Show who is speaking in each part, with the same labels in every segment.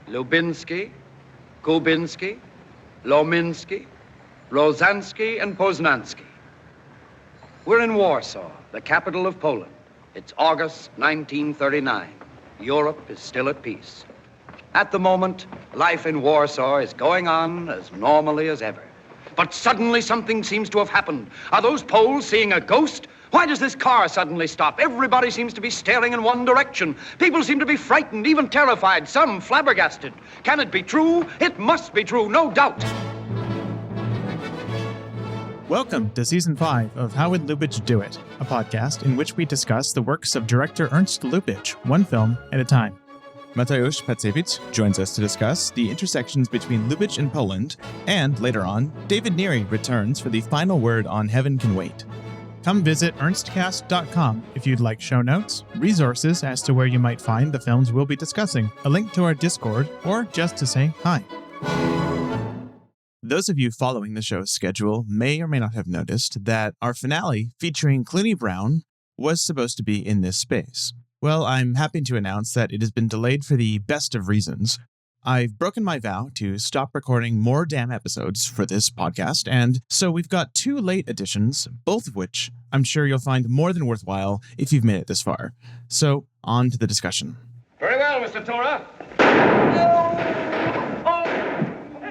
Speaker 1: Lubinsky, Kubinsky, Lominsky, Rosansky, and Poznansky. We're in Warsaw, the capital of Poland. It's August 1939. Europe is still at peace. At the moment, life in Warsaw is going on as normally as ever. But suddenly something seems to have happened. Are those Poles seeing a ghost? Why does this car suddenly stop? Everybody seems to be staring in one direction. People seem to be frightened, even terrified, some flabbergasted. Can it be true? It must be true, no doubt.
Speaker 2: Welcome to Season 5 of How Would Lubitsch Do It, a podcast in which we discuss the works of director Ernst Lubitsch, one film at a time.
Speaker 3: Mateusz Pacewicz joins us to discuss the intersections between Lubitsch and Poland, and later on, David Neary returns for the final word on Heaven Can Wait. Come visit ernstcast.com if you'd like show notes, resources as to where you might find the films we'll be discussing, a link to our Discord, or just to say hi. Those of you following the show's schedule may or may not have noticed that our finale featuring Clooney Brown was supposed to be in this space. Well, I'm happy to announce that it has been delayed for the best of reasons. I've broken my vow to stop recording more damn episodes for this podcast, and so we've got two late editions, both of which I'm sure you'll find more than worthwhile if you've made it this far. So, on to the discussion.
Speaker 1: Very well, Mr. Tora.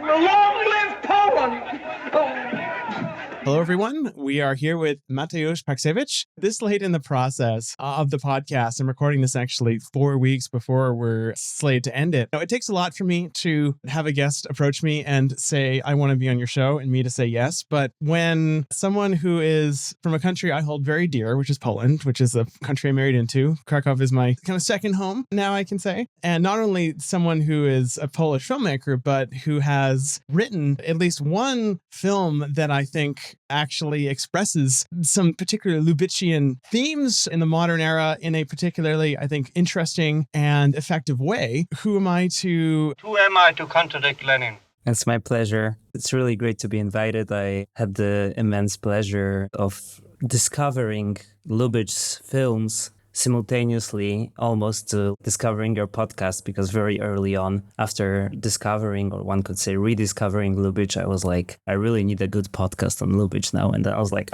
Speaker 1: Long live Poland!
Speaker 2: Hello, everyone. We are here with Mateusz Pacewicz. This late in the process of the podcast, I'm recording this actually 4 weeks before we're slated to end it. Now, it takes a lot for me to have a guest approach me and say, I want to be on your show, and me to say yes. But when someone who is from a country I hold very dear, which is Poland, which is a country I married into, Krakow is my kind of second home now, I can say. And not only someone who is a Polish filmmaker, but who has written at least one film that I think actually expresses some particular Lubitchian themes in the modern era in a particularly, I think, interesting and effective way. Who am I to
Speaker 1: Contradict Lenin?
Speaker 4: It's my pleasure. It's really great to be invited. I had the immense pleasure of discovering Lubitsch's films simultaneously almost to discovering your podcast, because very early on, after discovering, or one could say rediscovering Lubitsch, I was like, I really need a good podcast on Lubitsch now. And I was like,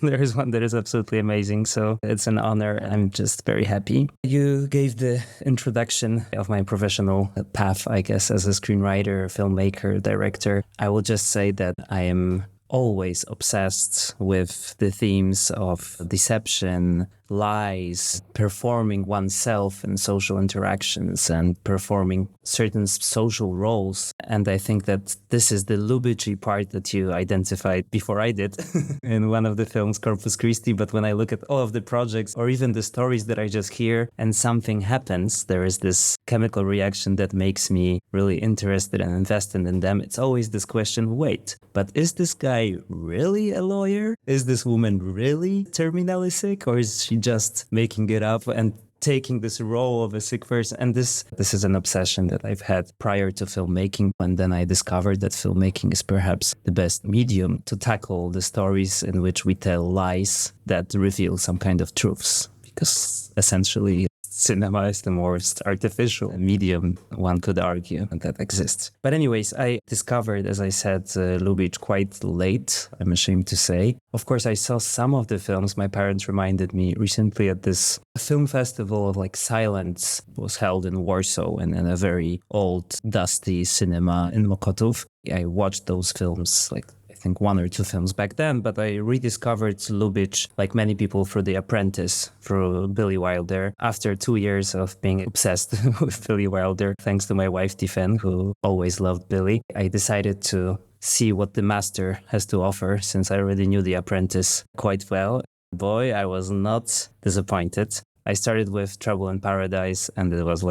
Speaker 4: there is one that is absolutely amazing. So it's an honor. I'm just very happy. You gave the introduction of my professional path, I guess, as a screenwriter, filmmaker, director. I will just say that I am always obsessed with the themes of deception, lies, performing oneself in social interactions, and performing certain social roles. And I think that this is the Lubitsch part that you identified before I did in one of the films, Corpus Christi. But when I look at all of the projects, or even the stories that I just hear, and something happens, there is this chemical reaction that makes me really interested and invested in them. It's always this question, wait, but is this guy really a lawyer? Is this woman really terminally sick? Or is she just making it up and taking this role of a sick person? And this is an obsession that I've had prior to filmmaking. And then I discovered that filmmaking is perhaps the best medium to tackle the stories in which we tell lies that reveal some kind of truths. Because essentially, cinema is the most artificial medium, one could argue, that exists. But anyways, I discovered, as I said, Lubitsch quite late, I'm ashamed to say. Of course, I saw some of the films. My parents reminded me recently at this film festival of Silence was held in Warsaw in a very old, dusty cinema in Mokotów. I watched those films I think 1 or 2 films back then, but I rediscovered Lubitsch, like many people, through The Apprentice, through Billy Wilder. After 2 years of being obsessed with Billy Wilder, thanks to my wife, Tiffen, who always loved Billy, I decided to see what the master has to offer, since I already knew The Apprentice quite well. Boy, I was not disappointed. I started with Trouble in Paradise, and it was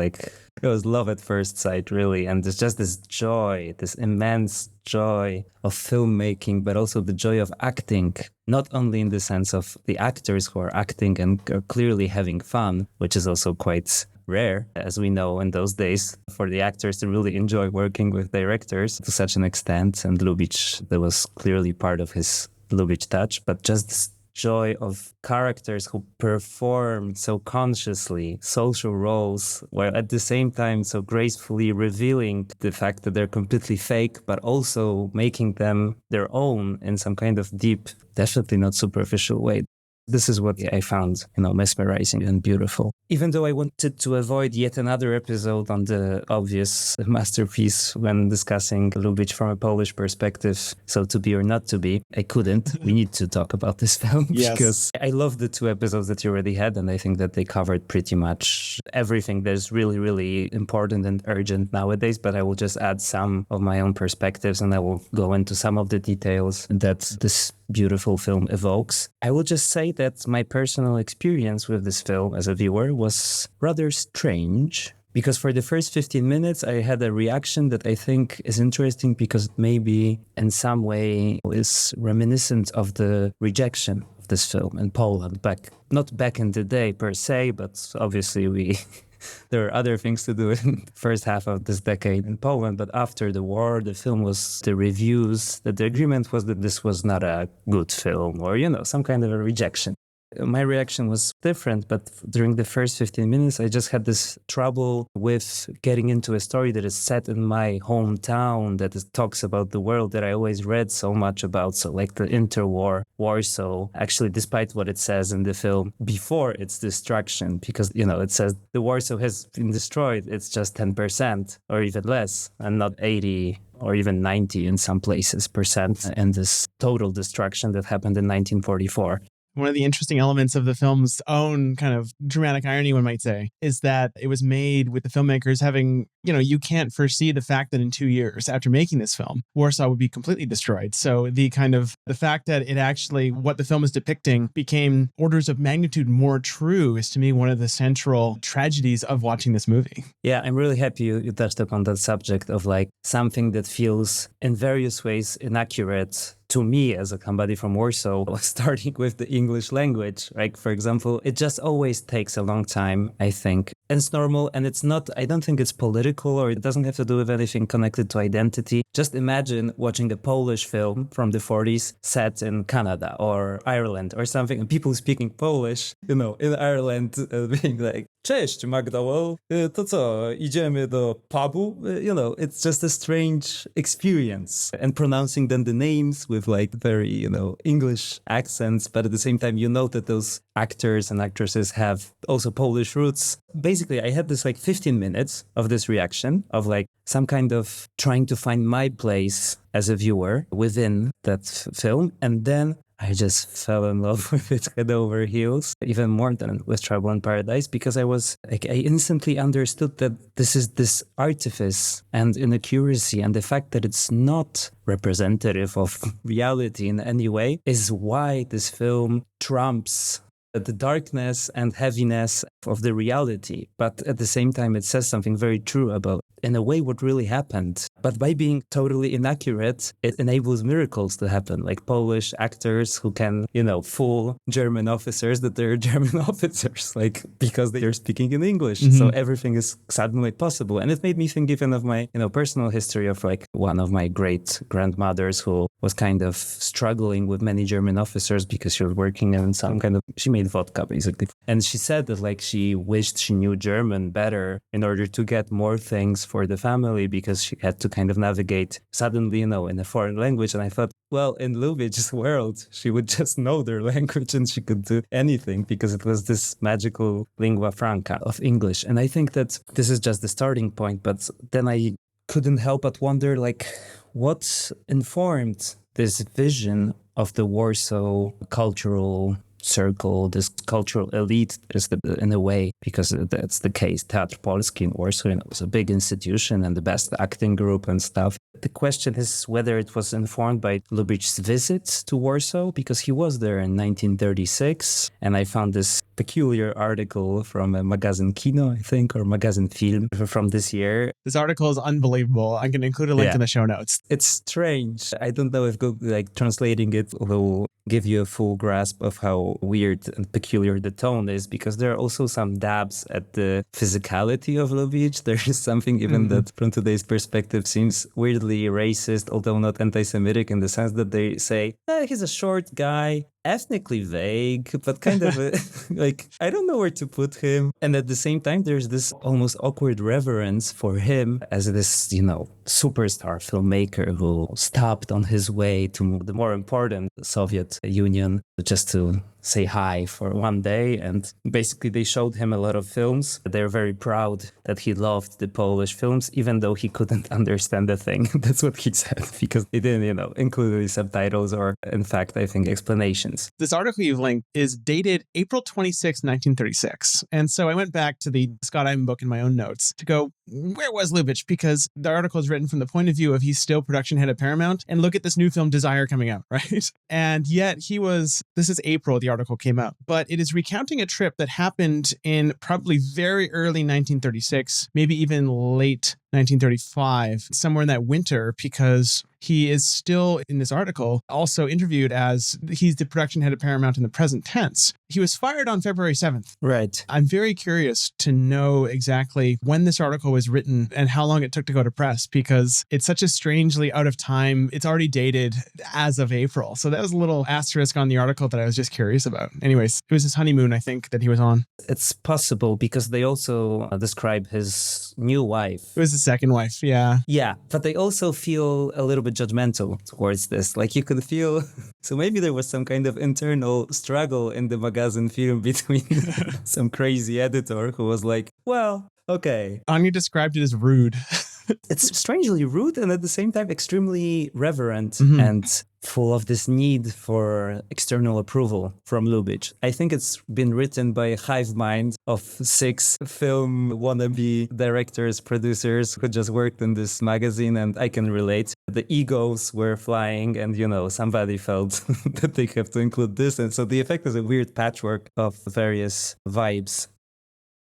Speaker 4: love at first sight, really. And there's just this joy, this immense joy of filmmaking, but also the joy of acting, not only in the sense of the actors who are acting and are clearly having fun, which is also quite rare, as we know in those days, for the actors to really enjoy working with directors to such an extent. And Lubitsch, that was clearly part of his Lubitsch touch, but just this joy of characters who perform so consciously social roles, while at the same time so gracefully revealing the fact that they're completely fake, but also making them their own in some kind of deep, definitely not superficial way. This is what I found, mesmerizing and beautiful. Even though I wanted to avoid yet another episode on the obvious masterpiece when discussing Lubitsch from a Polish perspective, so to be or not to be, I couldn't. We need to talk about this film because I love the 2 episodes that you already had, and I think that they covered pretty much everything that's really, really important and urgent nowadays, but I will just add some of my own perspectives and I will go into some of the details that this beautiful film evokes. I will just say that my personal experience with this film as a viewer was rather strange, because for the first 15 minutes I had a reaction that I think is interesting because maybe in some way is reminiscent of the rejection of this film in Poland, not back in the day per se, but obviously there are other things to do in the first half of this decade in Poland. But after the war, the reviews, that the agreement was that this was not a good film or, some kind of a rejection. My reaction was different, but during the first 15 minutes, I just had this trouble with getting into a story that is set in my hometown, that talks about the world that I always read so much about. So like the interwar Warsaw, actually, despite what it says in the film before its destruction, because, it says the Warsaw has been destroyed. It's just 10% or even less, and not 80 or even 90 in some places percent, and this total destruction that happened in 1944.
Speaker 2: One of the interesting elements of the film's own kind of dramatic irony, one might say, is that it was made with the filmmakers having, you can't foresee the fact that in 2 years after making this film, Warsaw would be completely destroyed. So the fact that it actually, what the film is depicting became orders of magnitude more true is to me one of the central tragedies of watching this movie.
Speaker 4: Yeah, I'm really happy you touched upon that subject of like something that feels in various ways inaccurate to me as somebody from Warsaw, starting with the English language. Like, for example, it just always takes a long time, I think. And it's normal, and it's not, I don't think it's political, or it doesn't have to do with anything connected to identity. Just imagine watching a Polish film from the 40s set in Canada or Ireland or something, and people speaking Polish, in Ireland, being like, Cześć, McDowell, to co, idziemy do pubu? It's just a strange experience. And pronouncing then the names with like very, English accents, but at the same time, that those actors and actresses have also Polish roots. Basically, I had this like 15 minutes of this reaction of like some kind of trying to find my place as a viewer within that film. And then I just fell in love with it head over heels, even more than with Trouble in Paradise, because I instantly understood that this is this artifice and inaccuracy, and the fact that it's not representative of reality in any way is why this film trumps the darkness and heaviness of the reality. But at the same time, it says something very true about, in a way, what really happened. But by being totally inaccurate, it enables miracles to happen, like Polish actors who can, fool German officers that they're German officers, like, because they are speaking in English. Mm-hmm. So everything is suddenly possible. And it made me think even of my, personal history of like one of my great grandmothers who was kind of struggling with many German officers because she was working in some kind of, she made vodka basically. And she said that like she wished she knew German better in order to get more things for the family, because she had to kind of navigate suddenly, in a foreign language. And I thought, well, in Lubitsch's world, she would just know their language and she could do anything because it was this magical lingua franca of English. And I think that this is just the starting point. But then I couldn't help but wonder, like, what informed this vision of the Warsaw cultural circle, this cultural elite, is in a way, because that's the case. Teatr Polski in Warsaw, it was a big institution and the best acting group and stuff. The question is whether it was informed by Lubitsch's visits to Warsaw, because he was there in 1936. And I found this peculiar article from a magazine Kino, I think, or magazine Film from this year.
Speaker 2: This article is unbelievable. I can include a link in the show notes.
Speaker 4: It's strange. I don't know if translating it will give you a full grasp of how weird and peculiar the tone is, because there are also some dabs at the physicality of Lubitsch. There is something even that from today's perspective seems weirdly racist, although not anti-Semitic, in the sense that they say, he's a short guy, ethnically vague, but kind of like, I don't know where to put him. And at the same time, there's this almost awkward reverence for him as this, superstar filmmaker who stopped on his way to the more important Soviet Union just to say hi for one day. And basically they showed him a lot of films. They're very proud that he loved the Polish films, even though he couldn't understand the thing. That's what he said, because he didn't, include any subtitles or, in fact, I think, explanations.
Speaker 2: This article you've linked is dated April 26, 1936. And so I went back to the Scott Ivan book in my own notes to go, where was Lubitsch? Because the article is written from the point of view of he's still production head at Paramount. And look at this new film, Desire, coming out, right? And yet this is April, the article came out, but it is recounting a trip that happened in probably very early 1936, maybe even late 1935, somewhere in that winter, because he is still, in this article, also interviewed as he's the production head of Paramount in the present tense. He was fired on February 7th.
Speaker 4: Right.
Speaker 2: I'm very curious to know exactly when this article was written and how long it took to go to press, because it's such a strangely out of time. It's already dated as of April. So that was a little asterisk on the article that I was just curious about. Anyways, it was his honeymoon, I think, that he was on.
Speaker 4: It's possible because they also describe his new wife.
Speaker 2: It was his second wife, yeah.
Speaker 4: Yeah, but they also feel a little bit judgmental towards this. Like you could feel, so maybe there was some kind of internal struggle in the magazine film between some crazy editor who was like, well, okay.
Speaker 2: Anya described it as rude.
Speaker 4: It's strangely rude and at the same time extremely reverent and full of this need for external approval from Lubitsch. I think it's been written by a hive mind of 6 film wannabe directors, producers who just worked in this magazine, and I can relate. The egos were flying and, somebody felt that they have to include this. And so the effect is a weird patchwork of various vibes.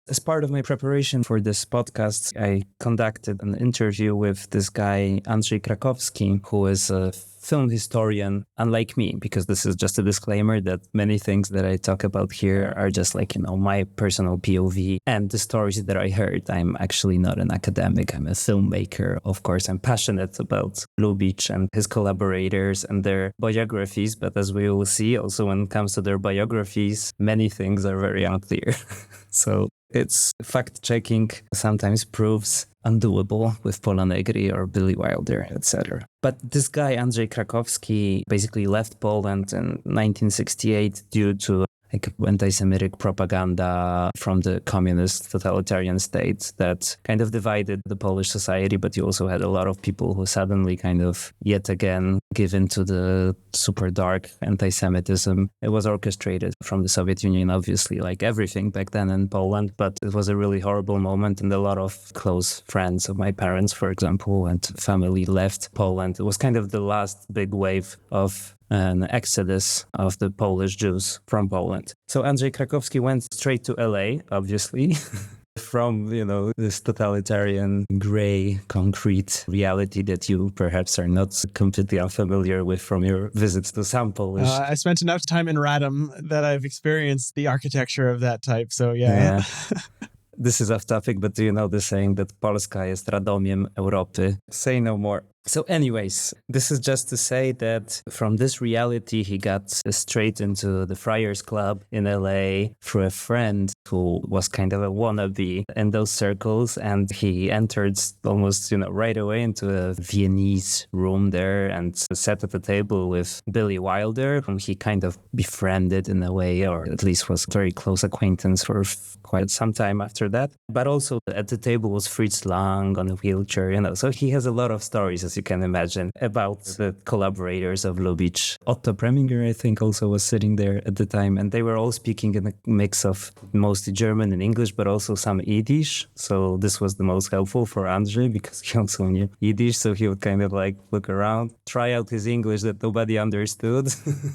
Speaker 4: As part of my preparation for this podcast, I conducted an interview with this guy, Andrzej Krakowski, who is a film historian, unlike me, because this is just a disclaimer that many things that I talk about here are just like, my personal POV and the stories that I heard. I'm actually not an academic. I'm a filmmaker. Of course, I'm passionate about Lubitsch and his collaborators and their biographies. But as we will see, also when it comes to their biographies, many things are very unclear. So it's fact-checking sometimes proves undoable with Pola Negri or Billy Wilder, etc. But this guy, Andrzej Krakowski, basically left Poland in 1968 due to anti-Semitic propaganda from the communist totalitarian state that kind of divided the Polish society, but you also had a lot of people who suddenly kind of yet again give in to the super dark anti-Semitism. It was orchestrated from the Soviet Union, obviously, like everything back then in Poland, but it was a really horrible moment, and a lot of close friends of my parents, for example, and family left Poland. It was kind of the last big wave of an exodus of the Polish Jews from Poland. So Andrzej Krakowski went straight to LA, obviously, from, this totalitarian gray concrete reality that you perhaps are not completely unfamiliar with from your visits to some Polish.
Speaker 2: I spent enough time in Radom that I've experienced the architecture of that type. So yeah.
Speaker 4: This is off topic, but do you know the saying that Polska jest Radomiem Europy? Say no more. So anyways, this is just to say that from this reality, he got straight into the Friars Club in LA through a friend who was kind of a wannabe in those circles. And he entered almost, right away into a Viennese room there and sat at the table with Billy Wilder, whom he kind of befriended in a way, or at least was very close acquaintance for quite some time after that. But also at the table was Fritz Lang on a wheelchair, So he has a lot of stories, as you can imagine, about the collaborators of Lubitsch. Otto Preminger, I think, also was sitting there at the time, and they were all speaking in a mix of mostly German and English, but also some Yiddish. So this was the most helpful for Andrzej because he also knew Yiddish, so he would kind of like look around, try out his English that nobody understood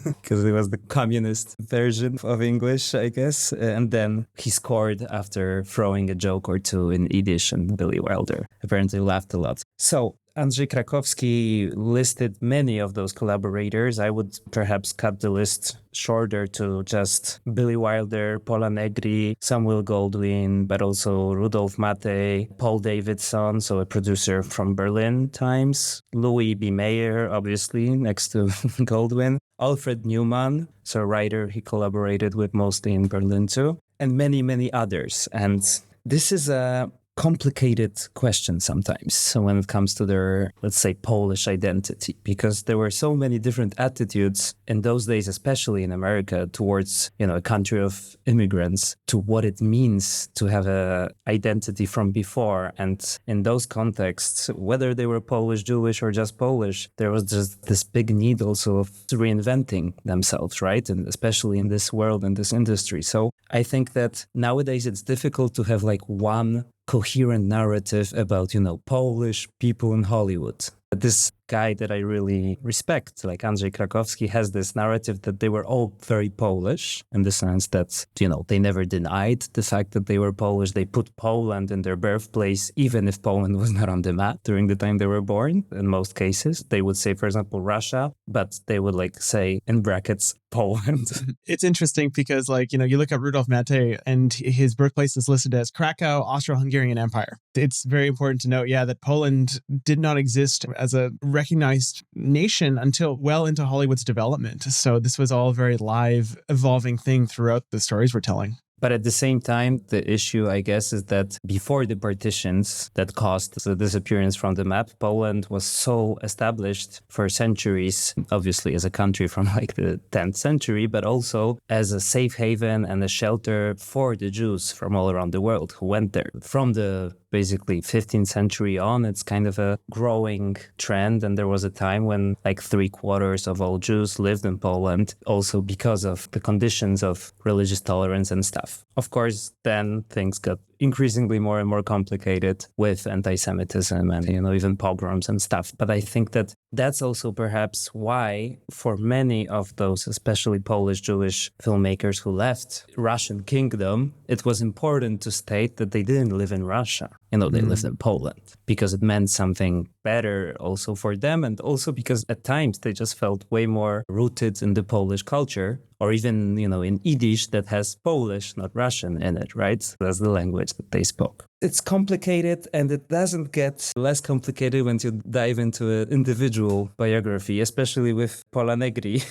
Speaker 4: because it was the communist version of English, I guess. And then he scored after throwing a joke or two in Yiddish, and Billy Wilder apparently laughed a lot. So Andrzej Krakowski listed many of those collaborators. I would perhaps cut the list shorter to just Billy Wilder, Pola Negri, Samuel Goldwyn, but also Rudolf Mattei, Paul Davidson, so a producer from Berlin times, Louis B. Mayer, obviously, next to Goldwyn, Alfred Newman, so a writer he collaborated with mostly in Berlin too, and many, many others. And this is a complicated question sometimes so when it comes to their, let's say, Polish identity, because there were so many different attitudes in those days, especially in America, towards, a country of immigrants, to what it means to have a identity from before. And in those contexts, whether they were Polish, Jewish, or just Polish, there was just this big need also of reinventing themselves, right? And especially in this world and this industry. So I think that nowadays it's difficult to have like one coherent narrative about, Polish people in Hollywood. This guy that I really respect, like Andrzej Krakowski, has this narrative that they were all very Polish in the sense that, they never denied the fact that they were Polish. They put Poland in their birthplace, even if Poland was not on the map during the time they were born. In most cases, they would say, for example, Russia, but they would say in brackets, Poland.
Speaker 2: It's interesting because you look at Rudolf Maté and his birthplace is listed as Krakow, Austro-Hungarian Empire. It's very important to note, that Poland did not exist as a recognized nation until well into Hollywood's development. So this was all a very live, evolving thing throughout the stories we're telling.
Speaker 4: But at the same time, the issue, I guess, is that before the partitions that caused the disappearance from the map, Poland was so established for centuries, obviously as a country from the 10th century, but also as a safe haven and a shelter for the Jews from all around the world who went there. From the basically 15th century on, it's kind of a growing trend. And there was a time when 3/4 of all Jews lived in Poland, also because of the conditions of religious tolerance and stuff. Of course, then things got increasingly more and more complicated with anti-Semitism and, even pogroms and stuff. But I think that that's also perhaps why for many of those, especially Polish Jewish filmmakers who left Russian kingdom, it was important to state that they didn't live in Russia. They lived in Poland because it meant something better also for them. And also because at times they just felt way more rooted in the Polish culture, or even, in Yiddish that has Polish, not Russian in it, right? That's the language that they spoke. It's complicated, and it doesn't get less complicated when you dive into an individual biography, especially with Pola Negri.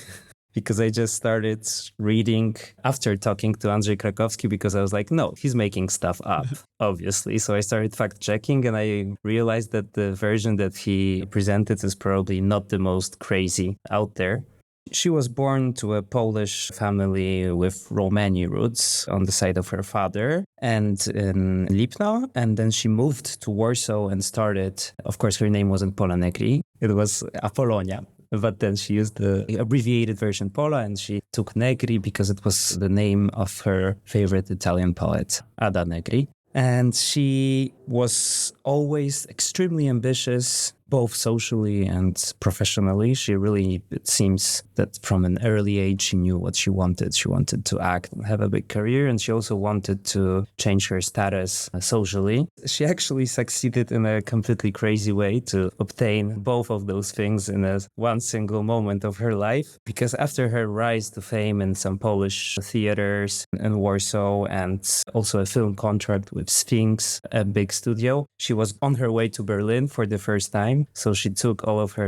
Speaker 4: Because I just started reading after talking to Andrzej Krakowski, because I was like, no, he's making stuff up, obviously. So I started fact-checking, and I realized that the version that he presented is probably not the most crazy out there. She was born to a Polish family with Romani roots on the side of her father and in Lipno. And then she moved to Warsaw and started, of course, her name wasn't Pola Negri, it was Apollonia. But then she used the abbreviated version Pola, and she took Negri because it was the name of her favorite Italian poet, Ada Negri. And she was always extremely ambitious, both socially and professionally. She really, it seems that from an early age, she knew what she wanted. She wanted to act and have a big career, and she also wanted to change her status socially. She actually succeeded in a completely crazy way to obtain both of those things in one single moment of her life, because after her rise to fame in some Polish theaters in Warsaw and also a film contract with Sphinx, a big studio, she was on her way to Berlin for the first time. So she took all of her,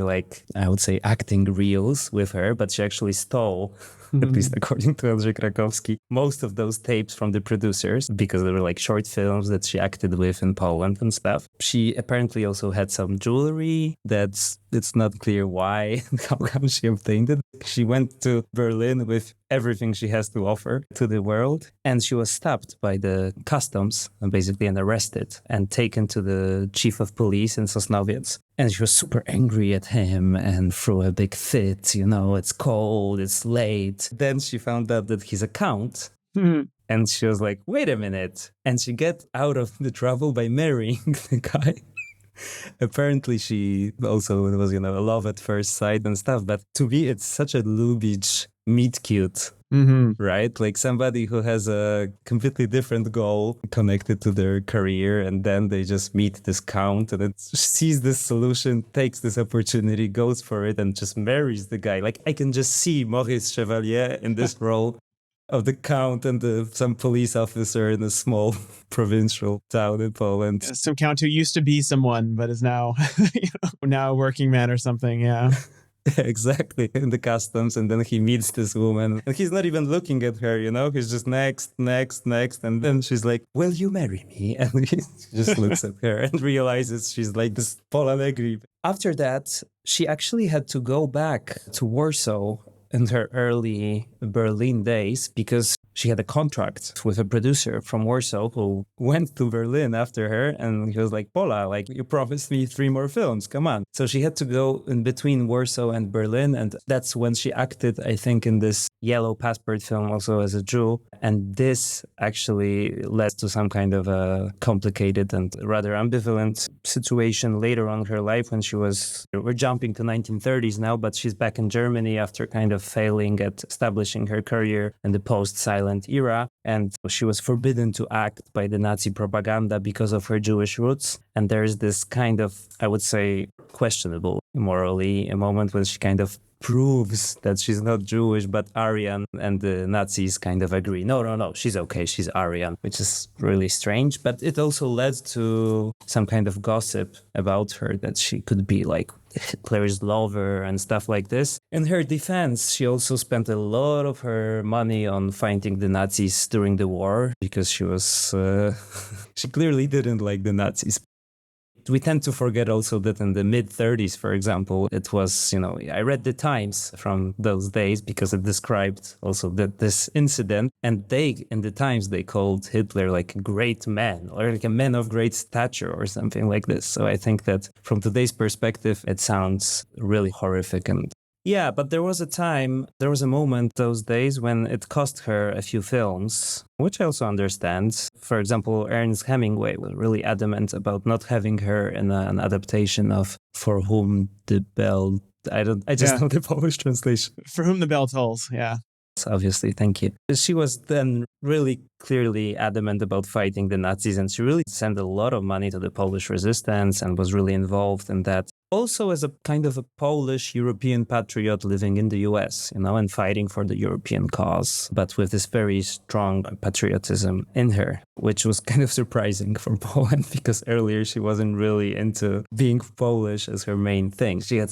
Speaker 4: I would say, acting reels with her, but she actually stole, at least according to Andrzej Krakowski, most of those tapes from the producers, because they were short films that she acted with in Poland and stuff. She apparently also had some jewelry it's not clear why, how come she obtained it. She went to Berlin with everything she has to offer to the world, and she was stopped by the customs, basically, and arrested and taken to the chief of police in Sosnowiec. And she was super angry at him and threw a big fit, it's cold, it's late. Then she found out that his account, and she was like, wait a minute. And she got out of the trouble by marrying the guy. Apparently she also was, a love at first sight and stuff. But to me, it's such a Lubitsch meet cute, right? Somebody who has a completely different goal connected to their career, and then they just meet this count and it sees this solution, takes this opportunity, goes for it, and just marries the guy. I can just see Maurice Chevalier in this role of the count and some police officer in a small provincial town in Poland.
Speaker 2: Some count who used to be someone, but is now, now a working man or something, yeah.
Speaker 4: exactly, in the customs, and then he meets this woman, and he's not even looking at her, he's just next, and then she's like, will you marry me? And he just looks at her and realizes she's like this Pola Negri. After that, she actually had to go back to Warsaw in her early Berlin days because she had a contract with a producer from Warsaw who went to Berlin after her, and he was like, Pola, like, you promised me 3 more films, come on. So she had to go in between Warsaw and Berlin, and that's when she acted, I think, in this Yellow Passport film also as a Jew. And this actually led to some kind of a complicated and rather ambivalent situation later on in her life when we're jumping to 1930s now, but she's back in Germany after kind of failing at establishing her career in the post-silent era. And she was forbidden to act by the Nazi propaganda because of her Jewish roots. And there's this kind of, I would say, questionable morally, a moment when she kind of proves that she's not Jewish but Aryan, and the Nazis kind of agree, no, she's okay, she's Aryan, which is really strange. But it also led to some kind of gossip about her, that she could be like Hitler's lover and stuff like this. In her defense, she also spent a lot of her money on fighting the Nazis during the war, because she was she clearly didn't like the Nazis. We tend to forget also that in the mid-30s, for example, it was, I read the Times from those days because it described also this incident. And in the Times, they called Hitler like a great man, or like a man of great stature or something like this. So I think that from today's perspective, it sounds really horrific. And yeah, but there was a moment those days when it cost her a few films, which I also understand. For example, Ernst Hemingway was really adamant about not having her in an adaptation of For Whom the Bell... I just know the Polish translation.
Speaker 2: For Whom the Bell Tolls, yeah.
Speaker 4: Obviously, thank you. She was then really clearly adamant about fighting the Nazis, and she really sent a lot of money to the Polish resistance and was really involved in that. Also as a kind of a Polish European patriot living in the US, and fighting for the European cause, but with this very strong patriotism in her, which was kind of surprising for Poland, because earlier she wasn't really into being Polish as her main thing. She had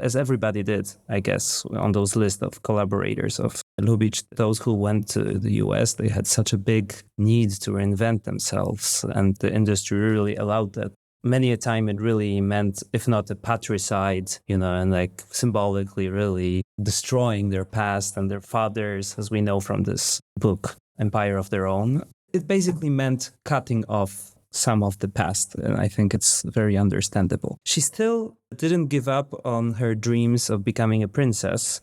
Speaker 4: as everybody did, I guess, on those lists of collaborators of Lubitsch, those who went to the US, they had such a big need to reinvent themselves, and the industry really allowed that. Many a time it really meant, if not a patricide, and like symbolically really destroying their past and their fathers, as we know from this book, Empire of Their Own. It basically meant cutting off some of the past, and I think it's very understandable. She still didn't give up on her dreams of becoming a princess,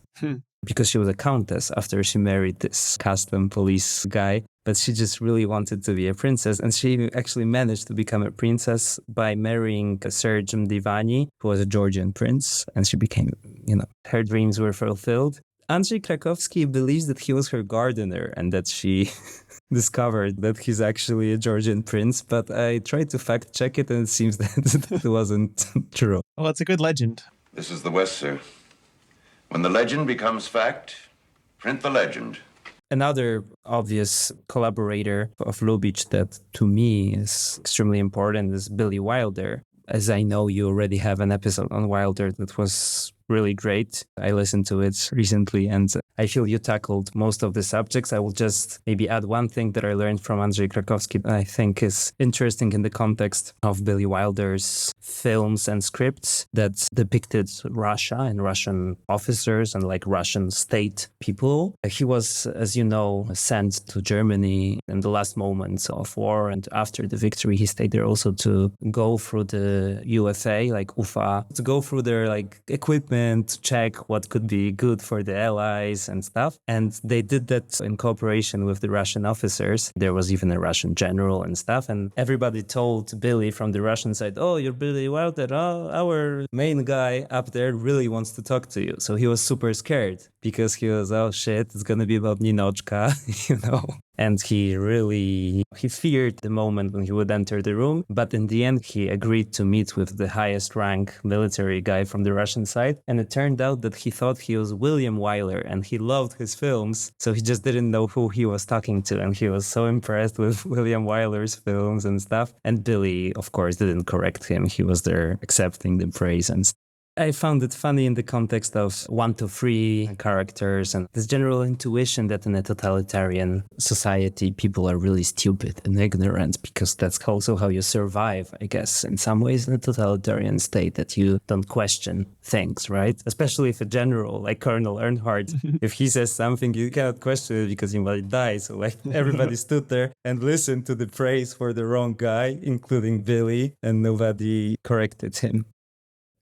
Speaker 4: because she was a countess after she married this custom police guy. But she just really wanted to be a princess, and she actually managed to become a princess by marrying Serge Mdivani, who was a Georgian prince, and she became, her dreams were fulfilled. Andrzej Krakowski believes that he was her gardener and that she discovered that he's actually a Georgian prince, but I tried to fact check it and it seems that it wasn't true.
Speaker 2: Well, it's a good legend.
Speaker 5: This is the West, sir. When the legend becomes fact, print the legend.
Speaker 4: Another obvious collaborator of Lubitsch that to me is extremely important is Billy Wilder. As I know, you already have an episode on Wilder that was really great. I listened to it recently and I feel you tackled most of the subjects. I will just maybe add one thing that I learned from Andrzej Krakowski that I think is interesting in the context of Billy Wilder's films and scripts that depicted Russia and Russian officers and like Russian state people. He was, as you know, sent to Germany in the last moments of war, and after the victory he stayed there also to go through the UFA, like UFA, to go through their like equipment, to check what could be good for the Allies and stuff. And they did that in cooperation with the Russian officers. There was even a Russian general and stuff. And everybody told Billy from the Russian side, "Oh, you're Billy Wilder. Oh, our main guy up there really wants to talk to you." So he was super scared because he was, oh shit, it's going to be about Ninochka, And he feared the moment when he would enter the room. But in the end, he agreed to meet with the highest rank military guy from the Russian side. And it turned out that he thought he was William Wyler and he loved his films. So he just didn't know who he was talking to. And he was so impressed with William Wyler's films and stuff. And Billy, of course, didn't correct him. He was there accepting the praise and stuff. I found it funny in the context of 1 to 3 characters and this general intuition that in a totalitarian society, people are really stupid and ignorant because that's also how you survive, I guess, in some ways in a totalitarian state, that you don't question things, right? Especially if a general like Colonel Earnhardt, if he says something, you cannot question it because he might die. So like everybody stood there and listened to the praise for the wrong guy, including Billy, and nobody corrected him.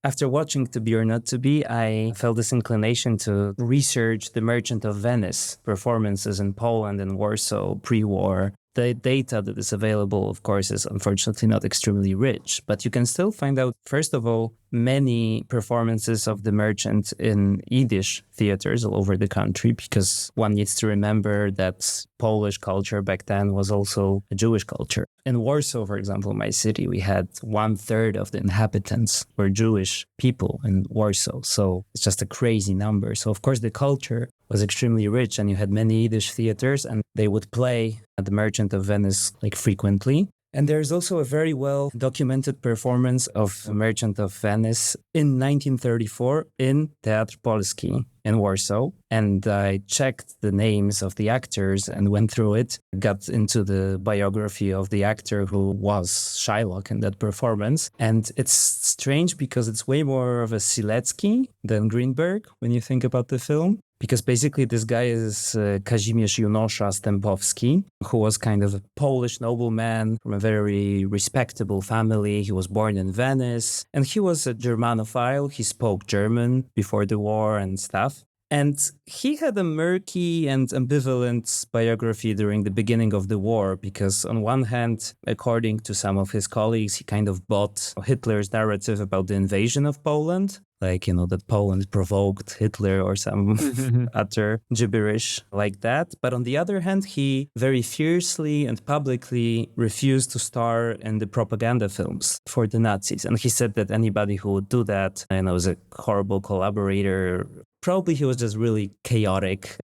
Speaker 4: After watching To Be or Not to Be, I felt this inclination to research the Merchant of Venice performances in Poland and Warsaw pre-war. The data that is available, of course, is unfortunately not extremely rich, but you can still find out, first of all, many performances of The Merchant in Yiddish theaters all over the country, because one needs to remember that Polish culture back then was also a Jewish culture. In Warsaw, for example, my city, we had 1/3 of the inhabitants were Jewish people in Warsaw. So it's just a crazy number. So of course the culture was extremely rich, and you had many Yiddish theaters, and they would play at the Merchant of Venice like frequently. And there's also a very well documented performance of Merchant of Venice in 1934 in Teatr Polski in Warsaw. And I checked the names of the actors and went through it, got into the biography of the actor who was Shylock in that performance. And it's strange because it's way more of a Silecki than Greenberg when you think about the film. Because basically this guy is Kazimierz Junosza Stępowski, who was kind of a Polish nobleman from a very respectable family. He was born in Venice, and he was a Germanophile. He spoke German before the war and stuff. And he had a murky and ambivalent biography during the beginning of the war, because on one hand, according to some of his colleagues, he kind of bought Hitler's narrative about the invasion of Poland. Like, you know, that Poland provoked Hitler or some utter gibberish like that. But on the other hand, he very fiercely and publicly refused to star in the propaganda films for the Nazis. And he said that anybody who would do that, you know, was a horrible collaborator. Probably he was just really chaotic.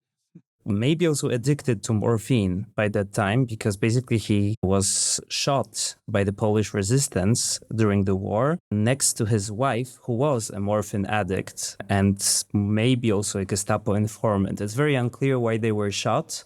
Speaker 4: Maybe also addicted to morphine by that time, because basically he was shot by the Polish resistance during the war next to his wife, who was a morphine addict and maybe also a Gestapo informant. It's very unclear why they were shot,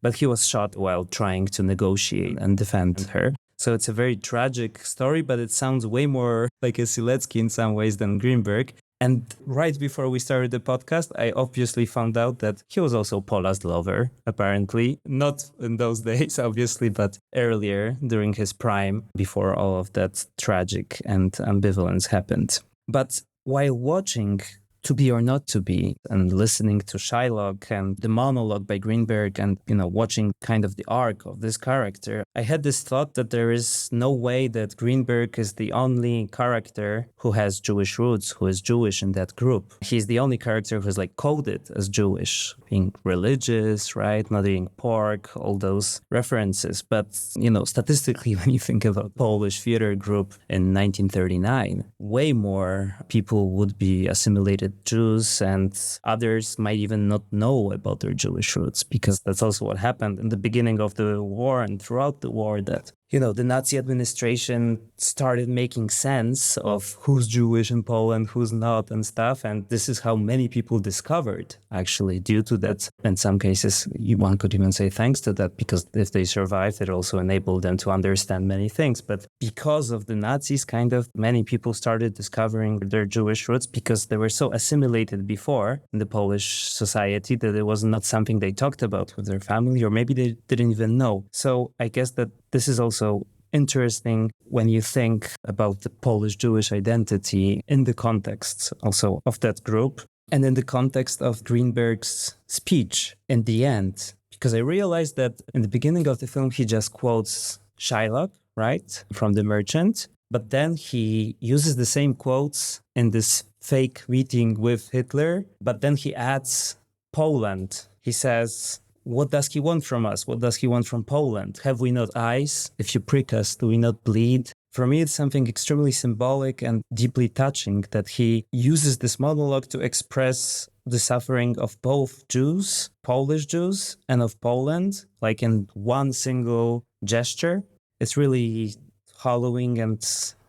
Speaker 4: but he was shot while trying to negotiate and defend her. So it's a very tragic story, but it sounds way more like a Silecki in some ways than Greenberg. And right before we started the podcast, I obviously found out that he was also Pola's lover, apparently. Not in those days, obviously, but earlier during his prime, before all of that tragic and ambivalence happened. But while watching To Be or Not to Be and listening to Shylock and the monologue by Greenberg and, you know, watching kind of the arc of this character, I had this thought that there is no way that Greenberg is the only character who has Jewish roots, who is Jewish in that group. He's the only character who's like coded as Jewish, being religious, right? Not eating pork, all those references. But, you know, statistically, when you think about Polish theater group in 1939, way more people would be assimilated Jews, and others might even not know about their Jewish roots, because that's also what happened in the beginning of the war and throughout the war, that, you know, the Nazi administration started making sense of who's Jewish in Poland, who's not and stuff. And this is how many people discovered, actually, due to that. In some cases, one could even say thanks to that, because if they survived, it also enabled them to understand many things. But because of the Nazis, kind of, many people started discovering their Jewish roots, because they were so assimilated before in the Polish society that it was not something they talked about with their family, or maybe they didn't even know. So I guess that this is also interesting when you think about the Polish Jewish identity in the context also of that group, and in the context of Greenberg's speech in the end. Because I realized that in the beginning of the film, he just quotes Shylock, right, from The Merchant, but then he uses the same quotes in this fake meeting with Hitler, but then he adds Poland. He says, what does he want from us? What does he want from Poland? Have we not eyes? If you prick us, do we not bleed? For me, it's something extremely symbolic and deeply touching that he uses this monologue to express the suffering of both Jews, Polish Jews, and of Poland, like in one single gesture. It's really hollowing and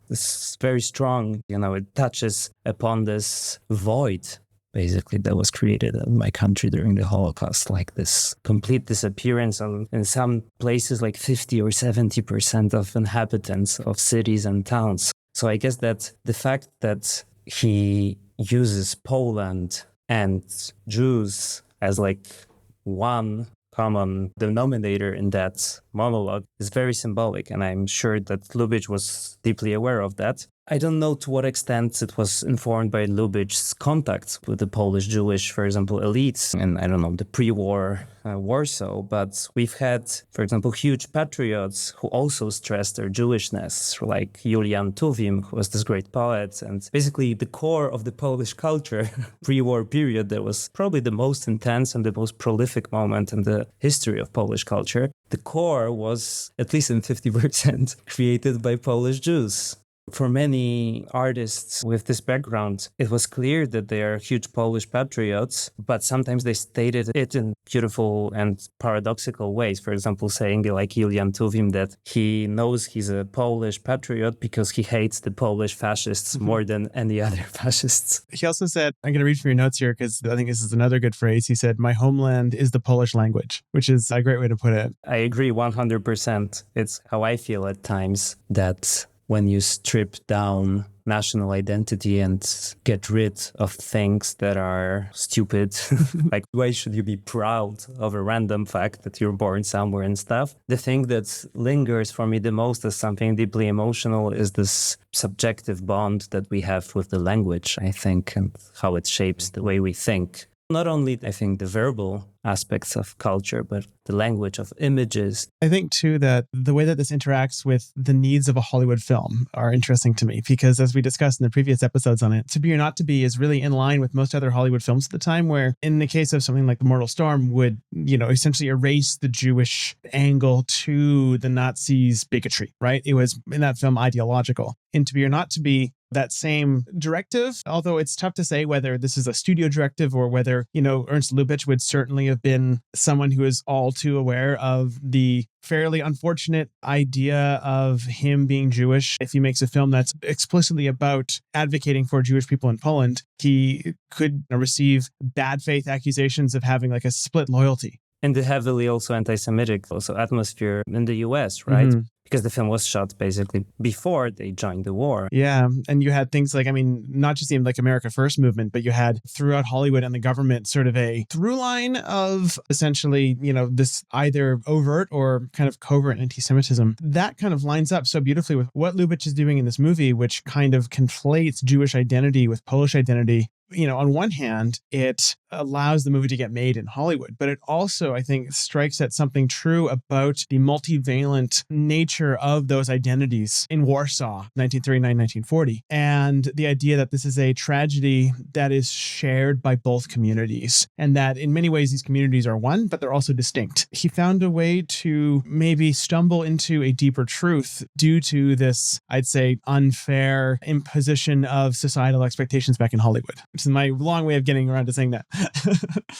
Speaker 4: It's very strong. It touches upon this void, basically, that was created in my country during the Holocaust, like this complete disappearance in some places, like 50 or 70% of inhabitants of cities and towns. So I guess that the fact that he uses Poland and Jews as like one common denominator in that monologue is very symbolic, and I'm sure that Lubitsch was deeply aware of that. I don't know to what extent it was informed by Lubitsch's contacts with the Polish Jewish, for example, elites in, the pre-war Warsaw, but we've had, for example, huge patriots who also stressed their Jewishness, like Julian Tuwim, who was this great poet, and basically the core of the Polish culture pre-war period that was probably the most intense and the most prolific moment in the history of Polish culture. The core was, at least in 50%, created by Polish Jews. For many artists with this background, it was clear that they are huge Polish patriots, but sometimes they stated it in beautiful and paradoxical ways. For example, saying like Julian Tuwim that he knows he's a Polish patriot because he hates the Polish fascists more than any other fascists.
Speaker 2: He also said, I'm going to read from your notes here because I think this is another good phrase. He said, "My homeland is the Polish language," which is a great way to put it.
Speaker 4: I agree 100%. It's how I feel at times, that when you strip down national identity and get rid of things that are stupid, like why should you be proud of a random fact that you're born somewhere and stuff? The thing that lingers for me the most as something deeply emotional is this subjective bond that we have with the language, I think, and how it shapes the way we think. Not only, I think, the verbal aspects of culture, but the language of images.
Speaker 2: I think, too, that the way that this interacts with the needs of a Hollywood film are interesting to me, because as we discussed in the previous episodes on it, To Be or Not to Be is really in line with most other Hollywood films at the time, where in the case of something like The Mortal Storm would, essentially erase the Jewish angle to the Nazis' bigotry, right? It was, in that film, ideological. In To Be or Not to Be, that same directive, although it's tough to say whether this is a studio directive or whether, Ernst Lubitsch would certainly have been someone who is all too aware of the fairly unfortunate idea of him being Jewish. If he makes a film that's explicitly about advocating for Jewish people in Poland, he could receive bad faith accusations of having like a split loyalty.
Speaker 4: And the heavily also anti-Semitic also atmosphere in the US, right? Mm-hmm. Because the film was shot basically before they joined the war.
Speaker 2: Yeah. And you had things like, not just the like America First movement, but you had throughout Hollywood and the government sort of a through line of essentially, this either overt or kind of covert anti-Semitism. That kind of lines up so beautifully with what Lubitsch is doing in this movie, which kind of conflates Jewish identity with Polish identity. On one hand, it allows the movie to get made in Hollywood, but it also, I think, strikes at something true about the multivalent nature of those identities in Warsaw, 1939-1940, and the idea that this is a tragedy that is shared by both communities, and that in many ways these communities are one, but they're also distinct. He found a way to maybe stumble into a deeper truth due to this, I'd say, unfair imposition of societal expectations back in Hollywood. Which is my long way of getting around to saying that.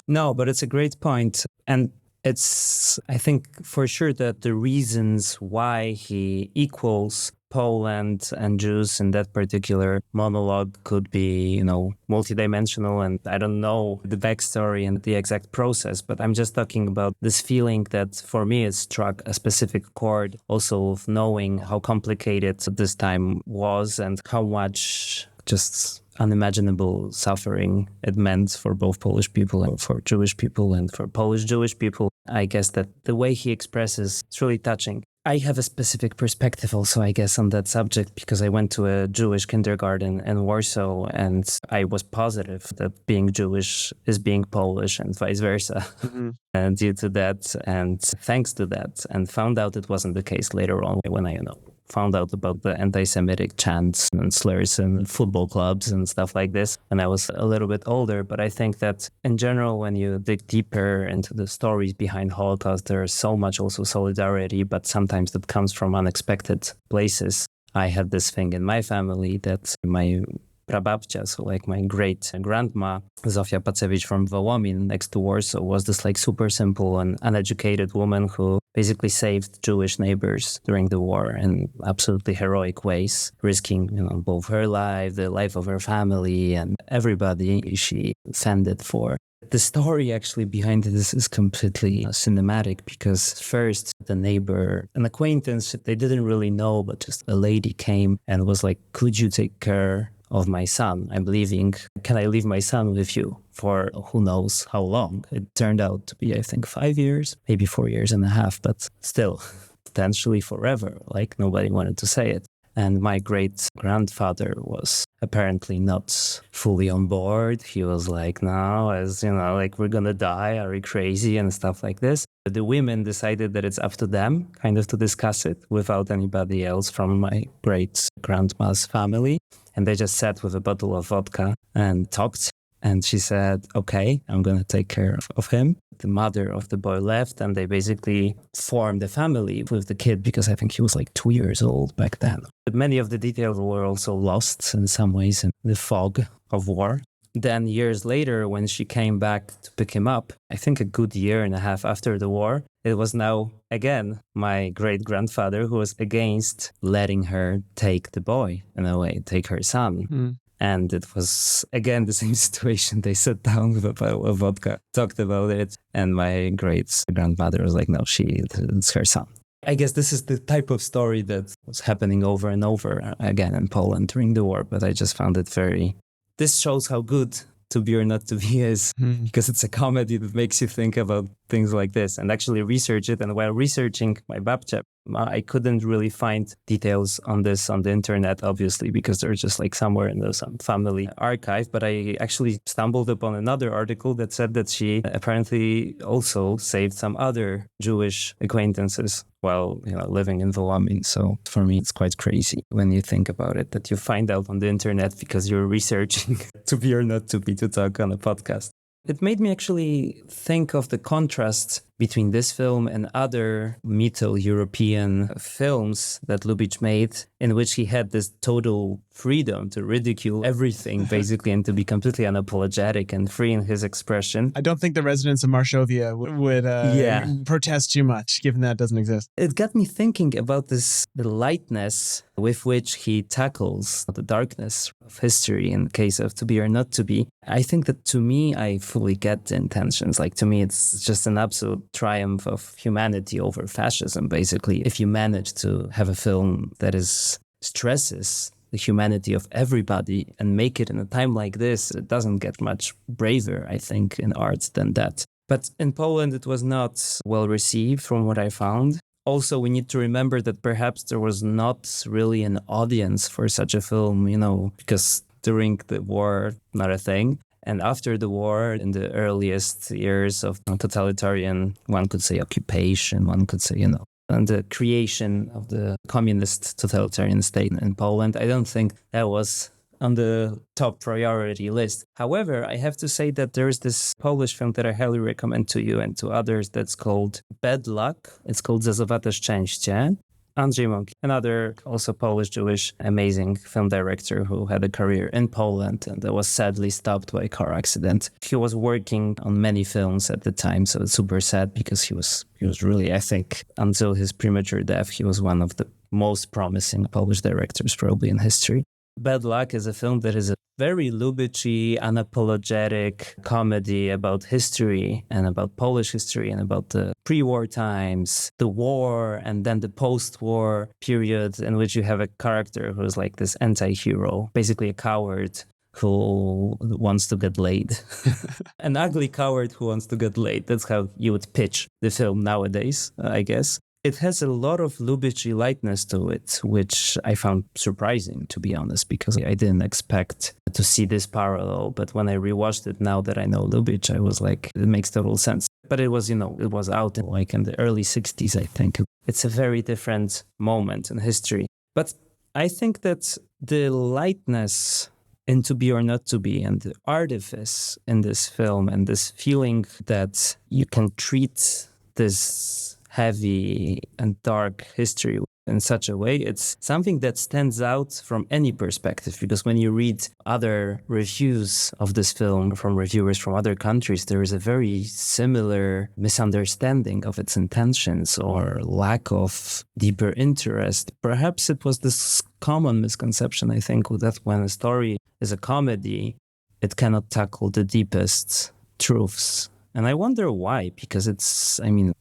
Speaker 4: No, but it's a great point. And it's, I think, for sure that the reasons why he equals Poland and Jews in that particular monologue could be, multidimensional. And I don't know the backstory and the exact process, but I'm just talking about this feeling that for me it struck a specific chord, also of knowing how complicated this time was and how much just unimaginable suffering it meant for both Polish people and for Jewish people and for Polish Jewish people. I guess that the way he expresses, it's really touching. I have a specific perspective also, I guess, on that subject because I went to a Jewish kindergarten in Warsaw and I was positive that being Jewish is being Polish and vice versa. Mm-hmm. And due to that and thanks to that, and found out it wasn't the case later on when I, found out about the anti-Semitic chants and slurs in football clubs and stuff like this. And I was a little bit older, but I think that in general, when you dig deeper into the stories behind Holocaust, there's so much also solidarity, but sometimes that comes from unexpected places. I had this thing in my family that my prababcia, so like my great grandma, Zofia Pacewicz from Wołomin next to Warsaw, was this like super simple and uneducated woman who basically saved Jewish neighbors during the war in absolutely heroic ways, risking, both her life, the life of her family, and everybody she fended for. The story actually behind this is completely cinematic because first the neighbor, an acquaintance, they didn't really know, but just a lady came and was like, could you take care of my son? I'm leaving. Can I leave my son with you for who knows how long? It turned out to be, I think, 5 years, maybe 4 years and a half, but still potentially forever. Like nobody wanted to say it. And my great-grandfather was apparently not fully on board. He was like, no, we're gonna die, are we crazy, and stuff like this. But the women decided that it's up to them kind of to discuss it without anybody else from my great-grandma's family. And they just sat with a bottle of vodka and talked. And she said, okay, I'm going to take care of him. The mother of the boy left and they basically formed a family with the kid because I think he was like 2 years old back then. But many of the details were also lost in some ways in the fog of war. Then years later, when she came back to pick him up, I think a good year and a half after the war, it was now, again, my great-grandfather who was against letting her take the boy, in a way, take her son. Mm. And it was, again, the same situation. They sat down with a bottle of vodka, talked about it, and my great-grandmother was like, no, it's her son. I guess this is the type of story that was happening over and over again in Poland during the war, but I just found it very... This shows how good To Be or Not to Be is, because it's a comedy that makes you think about things like this and actually research it. And while researching my babcia, I couldn't really find details on this on the internet, obviously, because they're just like somewhere in some family archive. But I actually stumbled upon another article that said that she apparently also saved some other Jewish acquaintances while living in Wołomin. So for me, it's quite crazy when you think about it, that you find out on the internet because you're researching To Be or Not to Be to talk on a podcast. It made me actually think of the contrast between this film and other Middle European films that Lubitsch made, in which he had this total freedom to ridicule everything, basically, and to be completely unapologetic and free in his expression.
Speaker 2: I don't think the residents of Varsovia would protest too much, given that doesn't exist.
Speaker 4: It got me thinking about the lightness with which he tackles the darkness of history in the case of To Be or Not to Be. I think that, to me, I fully get the intentions. Like, to me, it's just an absolute triumph of humanity over fascism, basically. If you manage to have a film that stresses the humanity of everybody and make it in a time like this, it doesn't get much braver, I think, in art than that. But in Poland, it was not well received from what I found. Also, we need to remember that perhaps there was not really an audience for such a film, because during the war, not a thing. And after the war, in the earliest years of totalitarian, one could say occupation, one could say, and the creation of the communist totalitarian state in Poland, I don't think that was on the top priority list. However, I have to say that there's this Polish film that I highly recommend to you and to others that's called Bad Luck. It's called Zazowate Szczęście. Andrzej Monk, another also Polish Jewish amazing film director who had a career in Poland and that was sadly stopped by a car accident. He was working on many films at the time, so it's super sad because he was really, I think, until his premature death, he was one of the most promising Polish directors probably in history. Bad Luck is a film that is a very Lubitsch-y, unapologetic comedy about history and about Polish history and about the pre-war times, the war, and then the post-war period in which you have a character who is like this anti-hero, basically a coward who wants to get laid. An ugly coward who wants to get laid. That's how you would pitch the film nowadays, I guess. It has a lot of Lubitsch lightness to it, which I found surprising, to be honest, because I didn't expect to see this parallel. But when I rewatched it now that I know Lubitsch, I was like, it makes total sense. But it was, it was out in the early 60s, I think. It's a very different moment in history. But I think that the lightness in To Be or Not to Be and the artifice in this film and this feeling that you can treat this heavy and dark history in such a way, it's something that stands out from any perspective. Because when you read other reviews of this film from reviewers from other countries, there is a very similar misunderstanding of its intentions or lack of deeper interest. Perhaps it was this common misconception, I think, that when a story is a comedy, it cannot tackle the deepest truths. And I wonder why, because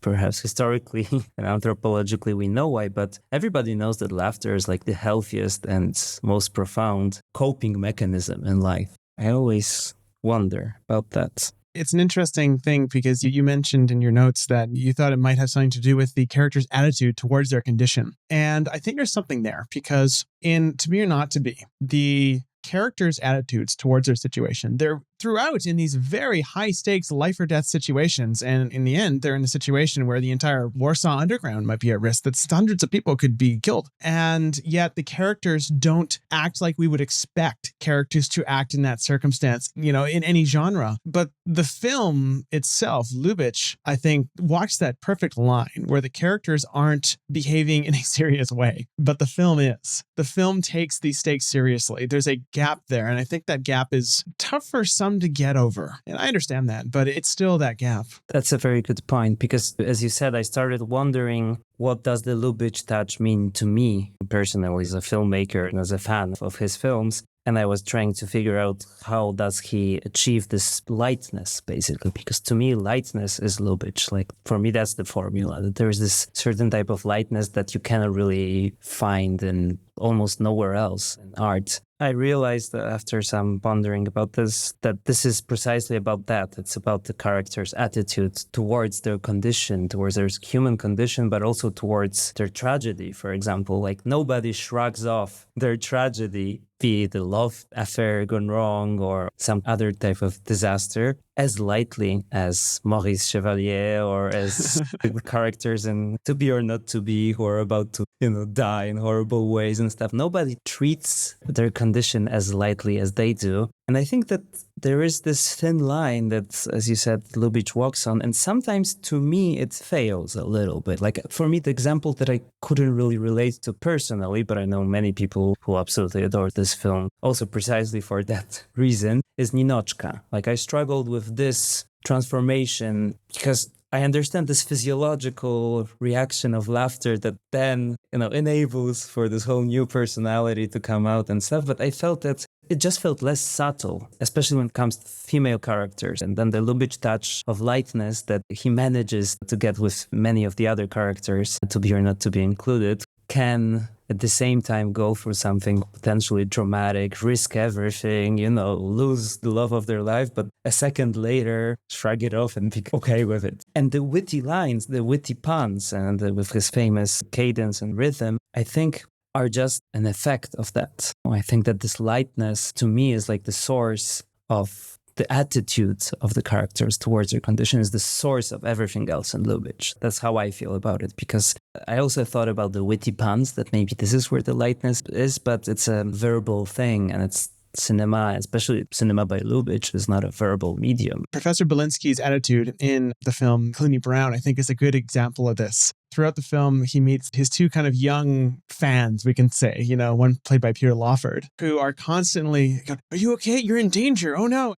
Speaker 4: perhaps historically and anthropologically we know why, but everybody knows that laughter is like the healthiest and most profound coping mechanism in life. I always wonder about that.
Speaker 2: It's an interesting thing because you mentioned in your notes that you thought it might have something to do with the character's attitude towards their condition. And I think there's something there because in To Be or Not to Be, the characters' attitudes towards their situation, they're throughout in these very high stakes life or death situations. And in the end, they're in a situation where the entire Warsaw underground might be at risk, that hundreds of people could be killed. And yet the characters don't act like we would expect characters to act in that circumstance, in any genre. But the film itself, Lubitsch, I think, walks that perfect line where the characters aren't behaving in a serious way, but the film is. The film takes these stakes seriously. There's a gap there. And I think that gap is tough for some to get over. And I understand that, but it's still that gap.
Speaker 4: That's a very good point, because as you said, I started wondering, what does the Lubitsch touch mean to me personally as a filmmaker and as a fan of his films? And I was trying to figure out how does he achieve this lightness, basically, because to me, lightness is Lubitsch. Like, for me, that's the formula, that there is this certain type of lightness that you cannot really find in almost nowhere else in art. I realized that after some pondering about this, that this is precisely about that. It's about the character's attitude towards their condition, towards their human condition, but also towards their tragedy, for example. Like, nobody shrugs off their tragedy, be it a love affair gone wrong or some other type of disaster, as lightly as Maurice Chevalier or as the characters in To Be or Not to Be who are about to, die in horrible ways and stuff. Nobody treats their condition as lightly as they do. And I think that there is this thin line that, as you said, Lubitsch walks on. And sometimes, to me, it fails a little bit. Like, for me, the example that I couldn't really relate to personally, but I know many people who absolutely adore this film, also precisely for that reason, is Ninochka. Like, I struggled with this transformation because I understand this physiological reaction of laughter that then, enables for this whole new personality to come out and stuff. But I felt that it just felt less subtle, especially when it comes to female characters. And then the Lubitsch touch of lightness that he manages to get with many of the other characters, To Be or Not to Be included, can at the same time go for something potentially dramatic, risk everything, lose the love of their life, but a second later shrug it off and be okay with it. And the witty lines, the witty puns, and with his famous cadence and rhythm, I think are just an effect of that. I think that this lightness to me is like the source of the attitude of the characters towards their condition, is the source of everything else in Lubitsch. That's how I feel about it, because I also thought about the witty puns, that maybe this is where the lightness is, but it's a verbal thing, and it's cinema, especially cinema by Lubitsch, is not a verbal medium.
Speaker 2: Professor Belinsky's attitude in the film Clooney Brown, I think, is a good example of this. Throughout the film, he meets his two kind of young fans, we can say, one played by Peter Lawford, who are constantly going, "Are you okay? You're in danger. Oh no."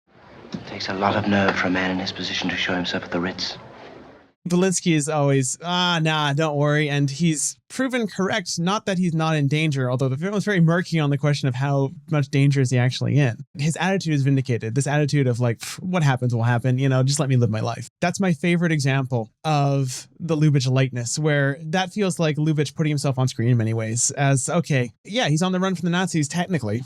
Speaker 6: It takes a lot of nerve for a man in his position to show himself at the Ritz.
Speaker 2: Belinsky is always, nah, don't worry. And he's proven correct, not that he's not in danger, although the film is very murky on the question of how much danger is he actually in. His attitude is vindicated. This attitude of like, what happens will happen, just let me live my life. That's my favorite example of the Lubitsch lightness, where that feels like Lubitsch putting himself on screen in many ways as, okay, yeah, he's on the run from the Nazis technically,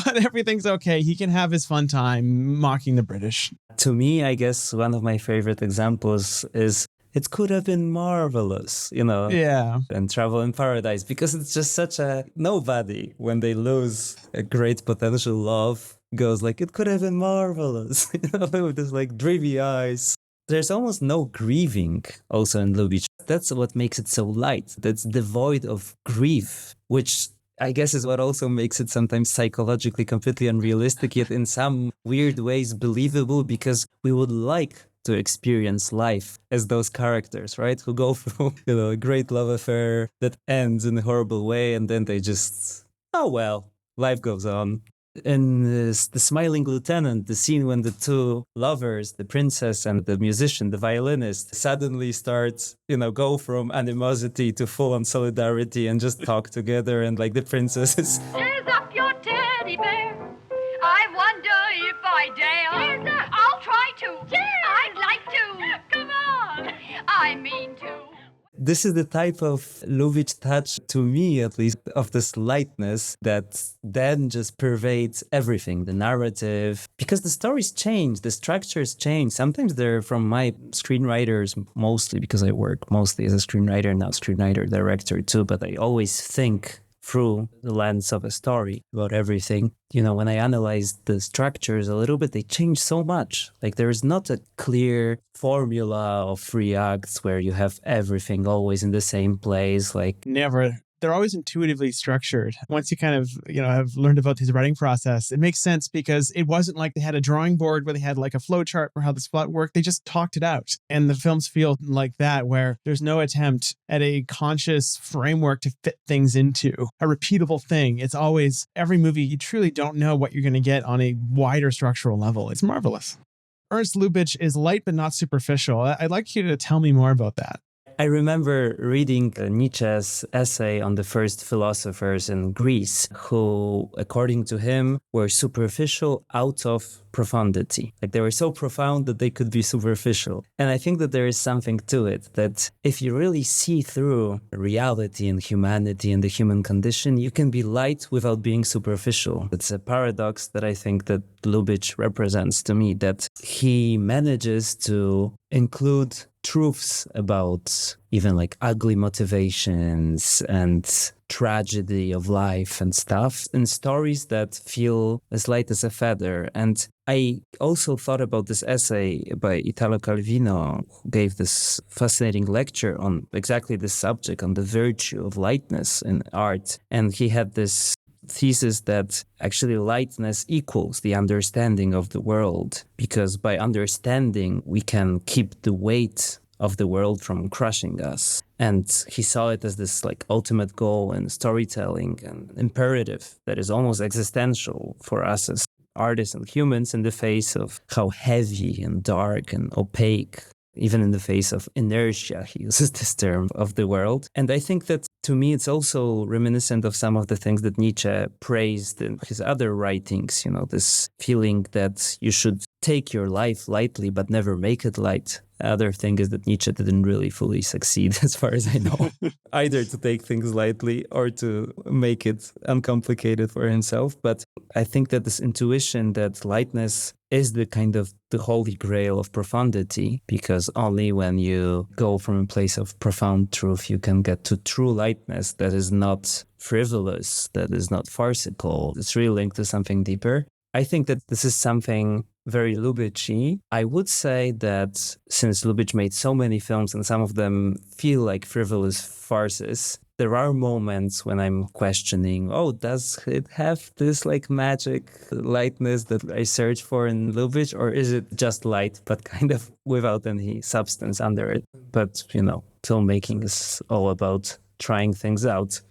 Speaker 2: but everything's okay. He can have his fun time mocking the British.
Speaker 4: To me, I guess one of my favorite examples is It Could Have Been Marvelous,
Speaker 2: Yeah.
Speaker 4: And Trouble in Paradise, because it's just such a nobody when they lose a great potential love goes like, it could have been marvelous, with this like dreamy eyes. There's almost no grieving also in Lubitsch. That's what makes it so light. That's devoid of grief, which I guess is what also makes it sometimes psychologically completely unrealistic, yet in some weird ways believable, because we would like to experience life as those characters, right? Who go through, a great love affair that ends in a horrible way, and then they just, oh well, life goes on. In The Smiling Lieutenant, the scene when the two lovers, the princess and the musician, the violinist, suddenly start, go from animosity to full-on solidarity and just talk together, and like the princess is...
Speaker 7: Raise up your teddy bear. I wonder if I dare. I'll try to. I'd like to. Come on. I mean to.
Speaker 4: This is the type of Lubitsch touch, to me at least, of this lightness that then just pervades everything, the narrative. Because the stories change, the structures change. Sometimes they're from my screenwriters, mostly because I work mostly as a screenwriter, now screenwriter, director too, but I always think through the lens of a story about everything. When I analyze the structures a little bit, they change so much. Like there is not a clear formula of 3 acts where you have everything always in the same place. Like
Speaker 2: Never. They're always intuitively structured. Once you kind of, have learned about his writing process, it makes sense because it wasn't like they had a drawing board where they had like a flow chart for how this plot worked. They just talked it out. And the films feel like that, where there's no attempt at a conscious framework to fit things into a repeatable thing. It's always every movie, you truly don't know what you're going to get on a wider structural level. It's marvelous. Ernst Lubitsch is light but not superficial. I'd like you to tell me more about that.
Speaker 4: I remember reading Nietzsche's essay on the first philosophers in Greece, who, according to him, were superficial out of profundity. Like they were so profound that they could be superficial. And I think that there is something to it, that if you really see through reality and humanity and the human condition, you can be light without being superficial. It's a paradox that I think that Lubitsch represents to me, that he manages to include truths about even like ugly motivations and tragedy of life and stuff in stories that feel as light as a feather. And I also thought about this essay by Italo Calvino, who gave this fascinating lecture on exactly this subject, on the virtue of lightness in art. And he had this thesis that actually lightness equals the understanding of the world, because by understanding we can keep the weight of the world from crushing us. And he saw it as this like ultimate goal in storytelling and imperative that is almost existential for us as artists and humans in the face of how heavy and dark and opaque, even in the face of inertia, he uses this term, of the world. And I think that to me, it's also reminiscent of some of the things that Nietzsche praised in his other writings, this feeling that you should take your life lightly, but never make it light. The other thing is that Nietzsche didn't really fully succeed, as far as I know, either to take things lightly or to make it uncomplicated for himself. But I think that this intuition that lightness is the kind of the holy grail of profundity, because only when you go from a place of profound truth, you can get to true lightness that is not frivolous, that is not farcical. It's really linked to something deeper. I think that this is something very Lubitsch-y. I would say that since Lubitsch made so many films and some of them feel like frivolous farces, there are moments when I'm questioning, does it have this like magic lightness that I search for in Lubitsch, or is it just light but kind of without any substance under it? But, filmmaking is all about trying things out.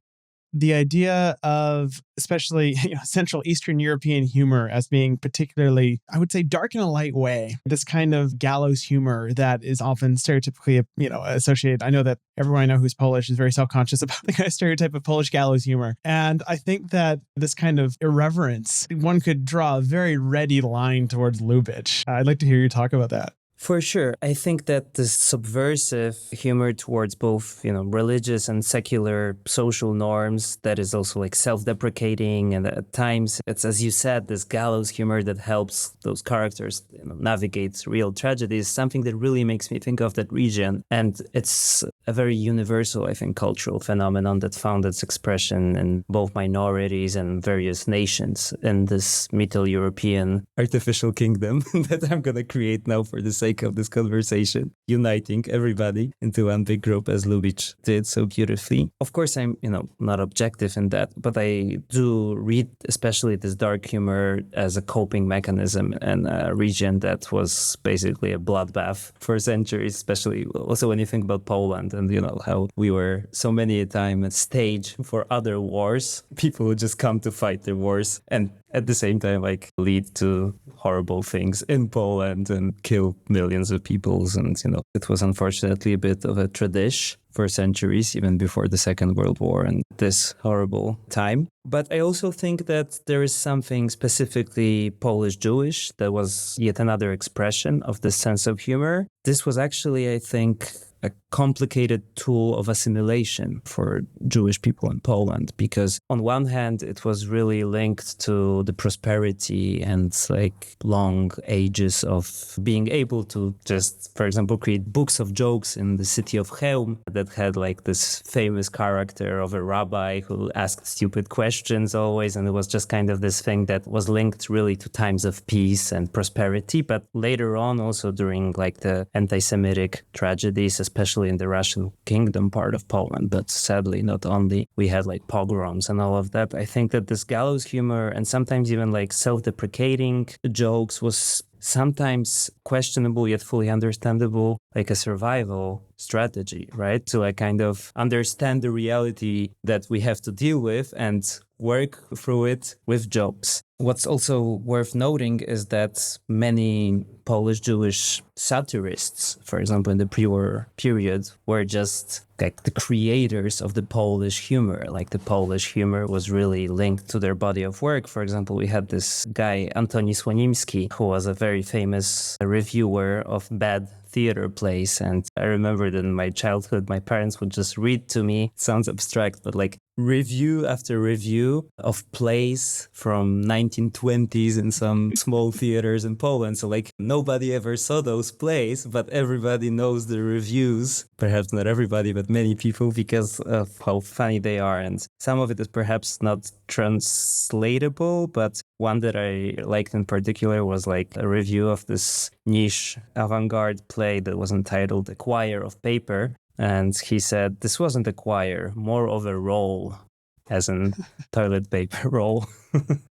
Speaker 2: The idea of especially Central Eastern European humor as being particularly, I would say, dark in a light way. This kind of gallows humor that is often stereotypically, associated. I know that everyone I know who's Polish is very self-conscious about the kind of stereotype of Polish gallows humor. And I think that this kind of irreverence, one could draw a very ready line towards Lubitsch. I'd like to hear you talk about that.
Speaker 4: For sure. I think that the subversive humor towards both, religious and secular social norms that is also like self-deprecating, and at times it's, as you said, this gallows humor that helps those characters navigate real tragedy is something that really makes me think of that region. And it's a very universal, I think, cultural phenomenon that found its expression in both minorities and various nations in this Middle European artificial kingdom that I'm going to create now for the sake of this conversation, uniting everybody into one big group as Lubitsch did so beautifully. Of course, I'm, not objective in that, but I do read especially this dark humor as a coping mechanism in a region that was basically a bloodbath for centuries, especially also when you think about Poland and, how we were so many a time a stage for other wars. People would just come to fight the wars and at the same time, lead to horrible things in Poland and kill millions of people. And, it was unfortunately a bit of a tradition for centuries, even before the Second World War and this horrible time. But I also think that there is something specifically Polish-Jewish that was yet another expression of this sense of humor. This was actually, I think, a complicated tool of assimilation for Jewish people in Poland, because on one hand, it was really linked to the prosperity and long ages of being able to just, for example, create books of jokes in the city of Chełm that had this famous character of a rabbi who asked stupid questions always. And it was just kind of this thing that was linked really to times of peace and prosperity. But later on, also during the anti-Semitic tragedies, especially in the Russian kingdom part of Poland, but sadly not only, we had pogroms and all of that. I think that this gallows humor and sometimes even self-deprecating jokes was sometimes questionable yet fully understandable, like a survival strategy, right? To kind of understand the reality that we have to deal with and work through it with jokes. What's also worth noting is that many Polish Jewish satirists, for example, in the pre-war period, were just the creators of the Polish humor. The Polish humor was really linked to their body of work. For example, we had this guy, Antoni Słonimski, who was a very famous reviewer of bad theater plays. And I remember that in my childhood, my parents would just read to me, it sounds abstract, but review after review of plays from 1920s in some small theaters in Poland. So nobody ever saw those plays, but everybody knows the reviews. Perhaps not everybody, but many people, because of how funny they are. And some of it is perhaps not translatable, but one that I liked in particular was a review of this niche avant-garde play that was entitled A Choir of Paper. And he said, this wasn't a choir, more of a roll, as in toilet paper roll.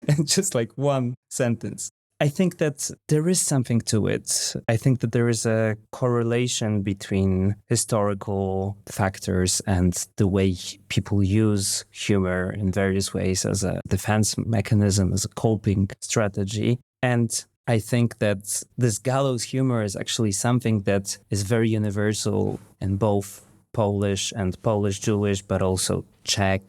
Speaker 4: And just one sentence. I think that there is something to it. I think that there is a correlation between historical factors and the way people use humor in various ways as a defense mechanism, as a coping strategy. And I think that this gallows humor is actually something that is very universal in both Polish and Polish-Jewish, but also Czech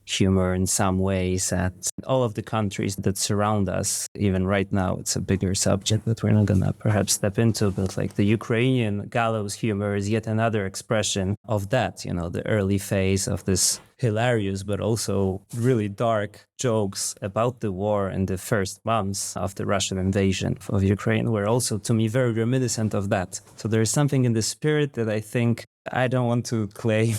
Speaker 4: humor in some ways at all of the countries that surround us. Even right now, it's a bigger subject that we're not going to perhaps step into, but the Ukrainian gallows humor is yet another expression of that, the early phase of this hilarious but also really dark jokes about the war in the first months of the Russian invasion of Ukraine were also, to me, very reminiscent of that. So there is something in the spirit that I think, I don't want to claim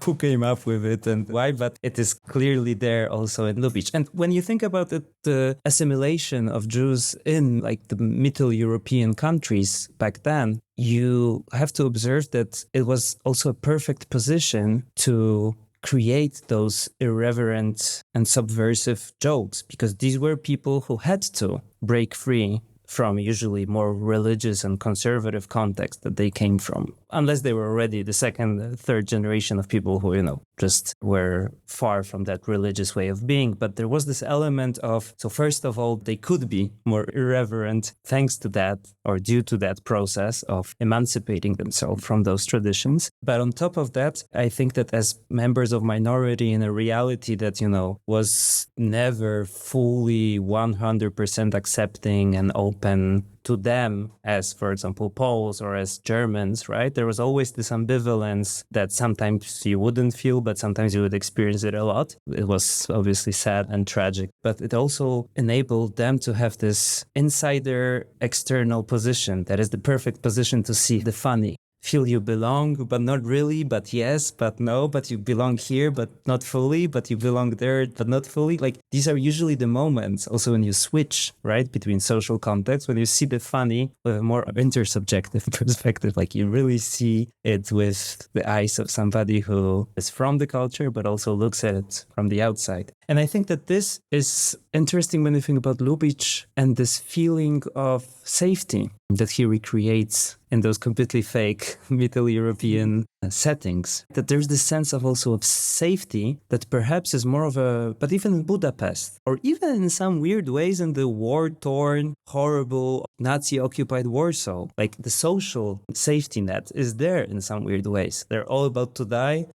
Speaker 4: who came up with it and why, but it is clearly there also in Lubitsch. And when you think about it, the assimilation of Jews in the Middle European countries back then, you have to observe that it was also a perfect position to create those irreverent and subversive jokes, because these were people who had to break free from usually more religious and conservative context that they came from, unless they were already the second, third generation of people who, just were far from that religious way of being. But there was this element of, so first of all, they could be more irreverent thanks to that, or due to that process of emancipating themselves from those traditions. But on top of that, I think that as members of minority in a reality that, was never fully 100% accepting and open to them as, for example, Poles or as Germans, right? There was always this ambivalence that sometimes you wouldn't feel, but sometimes you would experience it a lot. It was obviously sad and tragic, but it also enabled them to have this insider external position that is the perfect position to see the funny. feel you belong, but not really, but yes, but no, but you belong here, but not fully, but you belong there, but not fully. Like, these are usually the moments also when you switch, right, between social contexts, when you see the funny with a more intersubjective perspective, like you really see it with the eyes of somebody who is from the culture, but also looks at it from the outside. And I think that this is interesting when you think about Lubitsch and this feeling of safety that he recreates in those completely fake Middle European settings. That there's this sense of also of safety that perhaps is more of a, but even in Budapest, or even in some weird ways in the war-torn, horrible, Nazi-occupied Warsaw, like the social safety net is there in some weird ways. They're all about to die,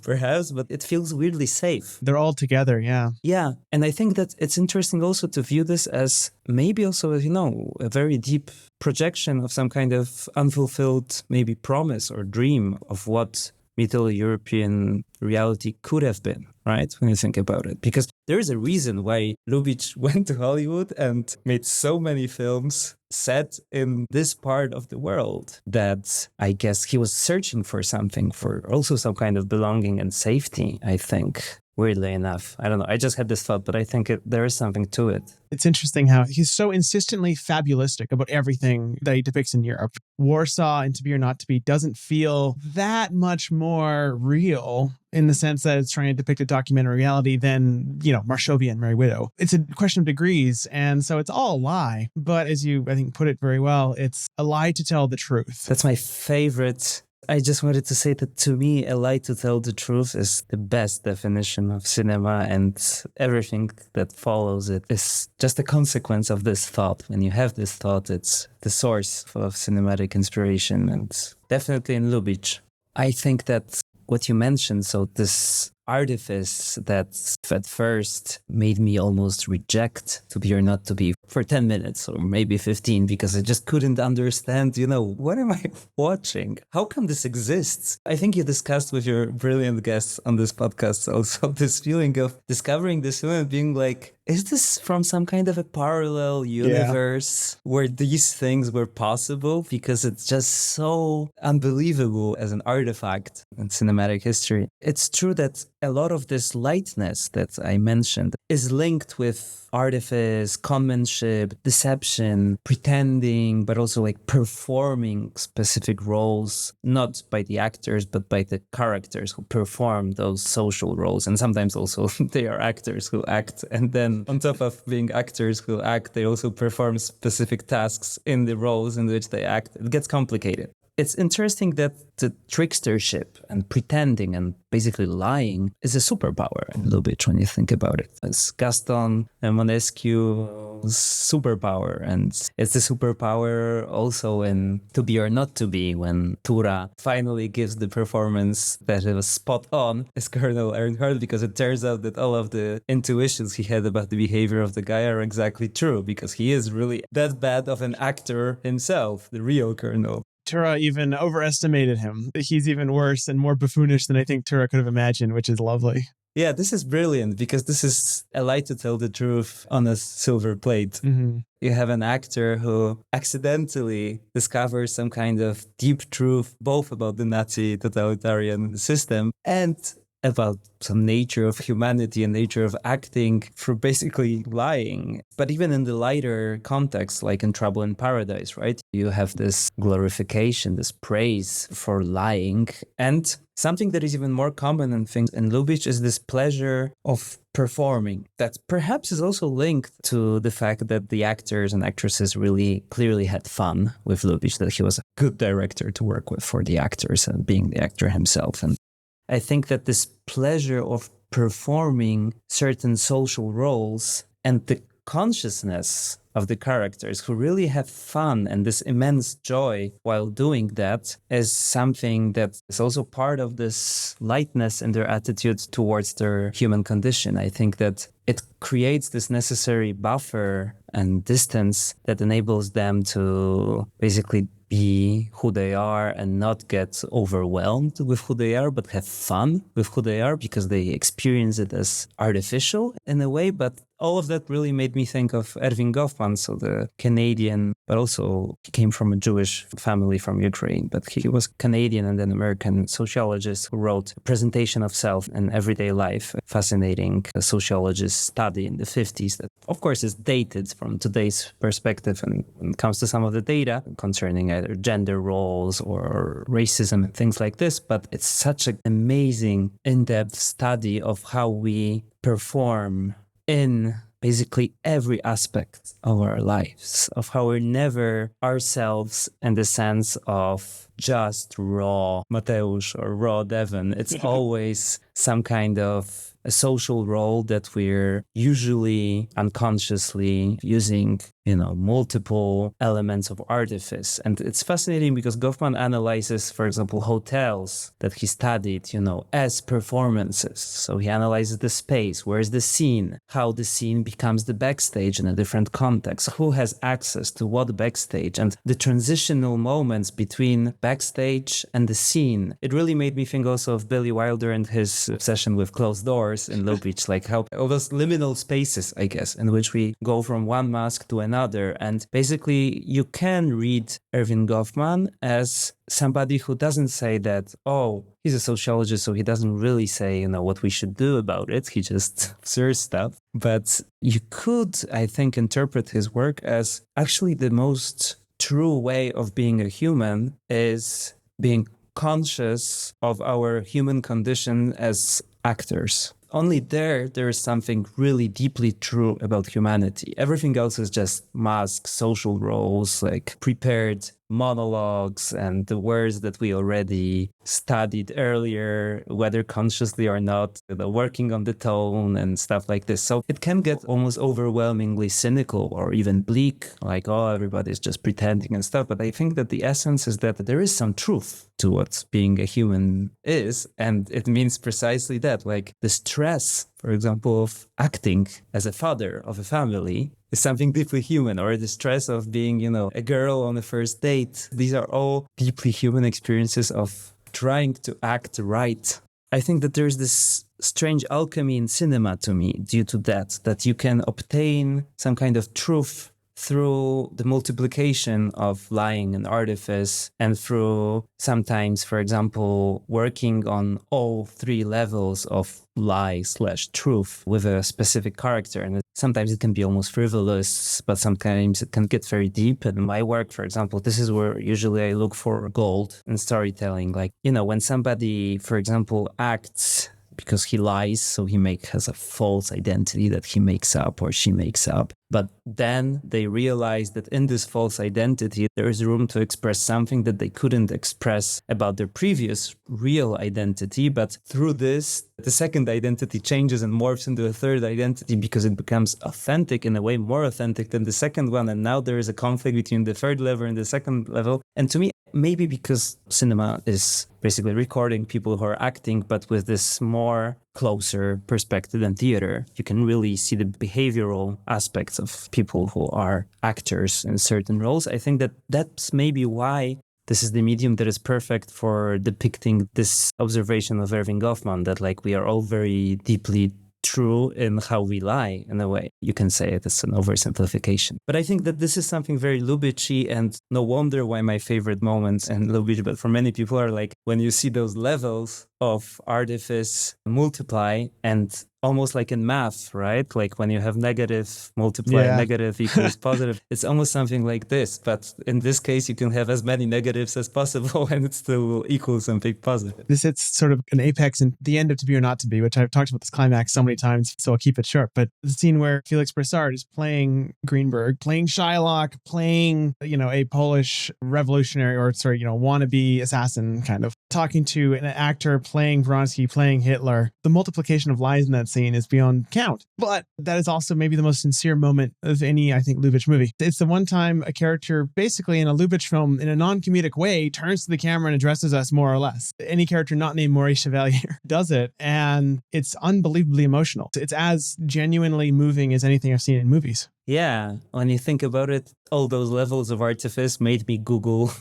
Speaker 4: perhaps, but it feels weirdly safe.
Speaker 2: They're all together, yeah.
Speaker 4: Yeah, and I think that it's interesting also to view this as maybe also, a very deep projection of some kind of unfulfilled maybe promise or dream of what Middle European reality could have been, right? When you think about it. Because there is a reason why Lubitsch went to Hollywood and made so many films set in this part of the world, that I guess he was searching for something, for also some kind of belonging and safety, I think. Weirdly enough. I don't know. I just had this thought, but I think there is something to it.
Speaker 2: It's interesting how he's so insistently fabulistic about everything that he depicts in Europe. Warsaw and To Be or Not to Be doesn't feel that much more real in the sense that it's trying to depict a documentary reality than, Marshovia and Merry Widow. It's a question of degrees, and so it's all a lie. But as you, I think, put it very well, it's a lie to tell the truth.
Speaker 4: That's my favorite. I just wanted to say that to me, a lie to tell the truth is the best definition of cinema, and everything that follows it is just a consequence of this thought. When you have this thought, it's the source of cinematic inspiration, and definitely in Lubitsch. I think that what you mentioned, so this artifice that at first made me almost reject To Be or Not to Be for 10 minutes or maybe 15, because I just couldn't understand, what am I watching? How come this exists? I think you discussed with your brilliant guests on this podcast also this feeling of discovering this film and being like, is this from some kind of a parallel universe where these things were possible? Because it's just so unbelievable as an artifact in cinematic history. It's true that a lot of this lightness that I mentioned is linked with artifice, conmanship, deception, pretending, but also like performing specific roles, not by the actors, but by the characters who perform those social roles. And sometimes also they are actors who act. And then on top of being actors who act, they also perform specific tasks in the roles in which they act. It gets complicated. It's interesting that the trickstership and pretending and basically lying is a superpower in Lubitsch when you think about it. It's Gaston and Monesquieu's superpower, and it's the superpower also in To Be or Not to Be, when Tura finally gives the performance that it was spot on as Colonel Earnhardt, because it turns out that all of the intuitions he had about the behavior of the guy are exactly true, because he is really that bad of an actor himself, the real Colonel.
Speaker 2: Tura even overestimated him. He's even worse and more buffoonish than I think Tura could have imagined, which is lovely.
Speaker 4: Yeah, this is brilliant, because this is a lie to tell the truth on a silver plate. Mm-hmm. You have an actor who accidentally discovers some kind of deep truth, both about the Nazi totalitarian system and about some nature of humanity and nature of acting for basically lying. But even in the lighter context, like in Trouble in Paradise, right? You have this glorification, this praise for lying. And something that is even more common in things in Lubitsch is this pleasure of performing. That perhaps is also linked to the fact that the actors and actresses really clearly had fun with Lubitsch, that he was a good director to work with for the actors and being the actor himself. And I think that this pleasure of performing certain social roles and the consciousness of the characters who really have fun and this immense joy while doing that is something that is also part of this lightness in their attitude towards their human condition. I think that it creates this necessary buffer and distance that enables them to basically be who they are and not get overwhelmed with who they are, but have fun with who they are, because they experience it as artificial in a way, but all of that really made me think of Erving Goffman, so the Canadian, but also he came from a Jewish family from Ukraine, but he was Canadian and then American sociologist who wrote A Presentation of Self and Everyday Life, a fascinating sociologist study in the 50s that, of course, is dated from today's perspective and when it comes to some of the data concerning either gender roles or racism and things like this. But it's such an amazing, in-depth study of how we perform in basically every aspect of our lives, of how we're never ourselves in the sense of just raw Mateusz or raw Devon. It's always some kind of a social role that we're usually unconsciously using, multiple elements of artifice. And it's fascinating because Goffman analyzes, for example, hotels that he studied, as performances. So he analyzes the space, where's the scene, how the scene becomes the backstage in a different context, who has access to what backstage, and the transitional moments between backstage and the scene. It really made me think also of Billy Wilder and his obsession with closed doors in Lubitsch, like how all those liminal spaces, I guess, in which we go from one mask to another. And basically, you can read Erving Goffman as somebody who doesn't say that, oh, he's a sociologist, so he doesn't really say, what we should do about it. He just observes stuff. But you could, I think, interpret his work as actually the most true way of being a human is being conscious of our human condition as actors. Only there is something really deeply true about humanity. Everything else is just masks, social roles, like prepared monologues and the words that we already studied earlier, whether consciously or not, working on the tone and stuff like this. So it can get almost overwhelmingly cynical or even bleak, like, oh, everybody's just pretending and stuff. But I think that the essence is that there is some truth to what being a human is. And it means precisely that, like the stress, for example, of acting as a father of a family is something deeply human, or the stress of being, a girl on a first date. These are all deeply human experiences of trying to act right. I think that there's this strange alchemy in cinema to me due to that you can obtain some kind of truth through the multiplication of lying and artifice, and through sometimes, for example, working on all three levels of lie/truth with a specific character. And sometimes it can be almost frivolous, but sometimes it can get very deep. And in my work, for example, this is where usually I look for gold in storytelling. Like, when somebody, for example, acts because he lies, so he has a false identity that he makes up or she makes up. But then they realize that in this false identity, there is room to express something that they couldn't express about their previous real identity. But through this, the second identity changes and morphs into a third identity because it becomes authentic, in a way more authentic than the second one. And now there is a conflict between the third level and the second level. And to me, maybe because cinema is basically recording people who are acting, but with this more closer perspective than theater, you can really see the behavioral aspects of people who are actors in certain roles. I think that that's maybe why this is the medium that is perfect for depicting this observation of Erving Goffman, that like we are all very deeply true in how we lie, in a way. You can say it as an oversimplification. But I think that this is something very Lubitsch-y, and no wonder why my favorite moments in Lubitsch, but for many people, are like when you see those levels of artifice multiply, and almost like in math, right? Like when you have negative multiply negative equals positive, it's almost something like this. But in this case, you can have as many negatives as possible and it still will equal something positive.
Speaker 2: This hits sort of an apex in the end of To Be or Not to Be, which I've talked about this climax so many times, so I'll keep it short. But the scene where Felix Broussard is playing Greenberg, playing Shylock, playing, a Polish revolutionary or, wannabe assassin, kind of talking to an actor playing Vronsky, playing Hitler. The multiplication of lies in that scene is beyond count. But that is also maybe the most sincere moment of any, I think, Lubitsch movie. It's the one time a character, basically in a Lubitsch film, in a non-comedic way, turns to the camera and addresses us more or less. Any character not named Maurice Chevalier does it, and it's unbelievably emotional. It's as genuinely moving as anything I've seen in movies.
Speaker 4: Yeah, when you think about it, all those levels of artifice made me Google,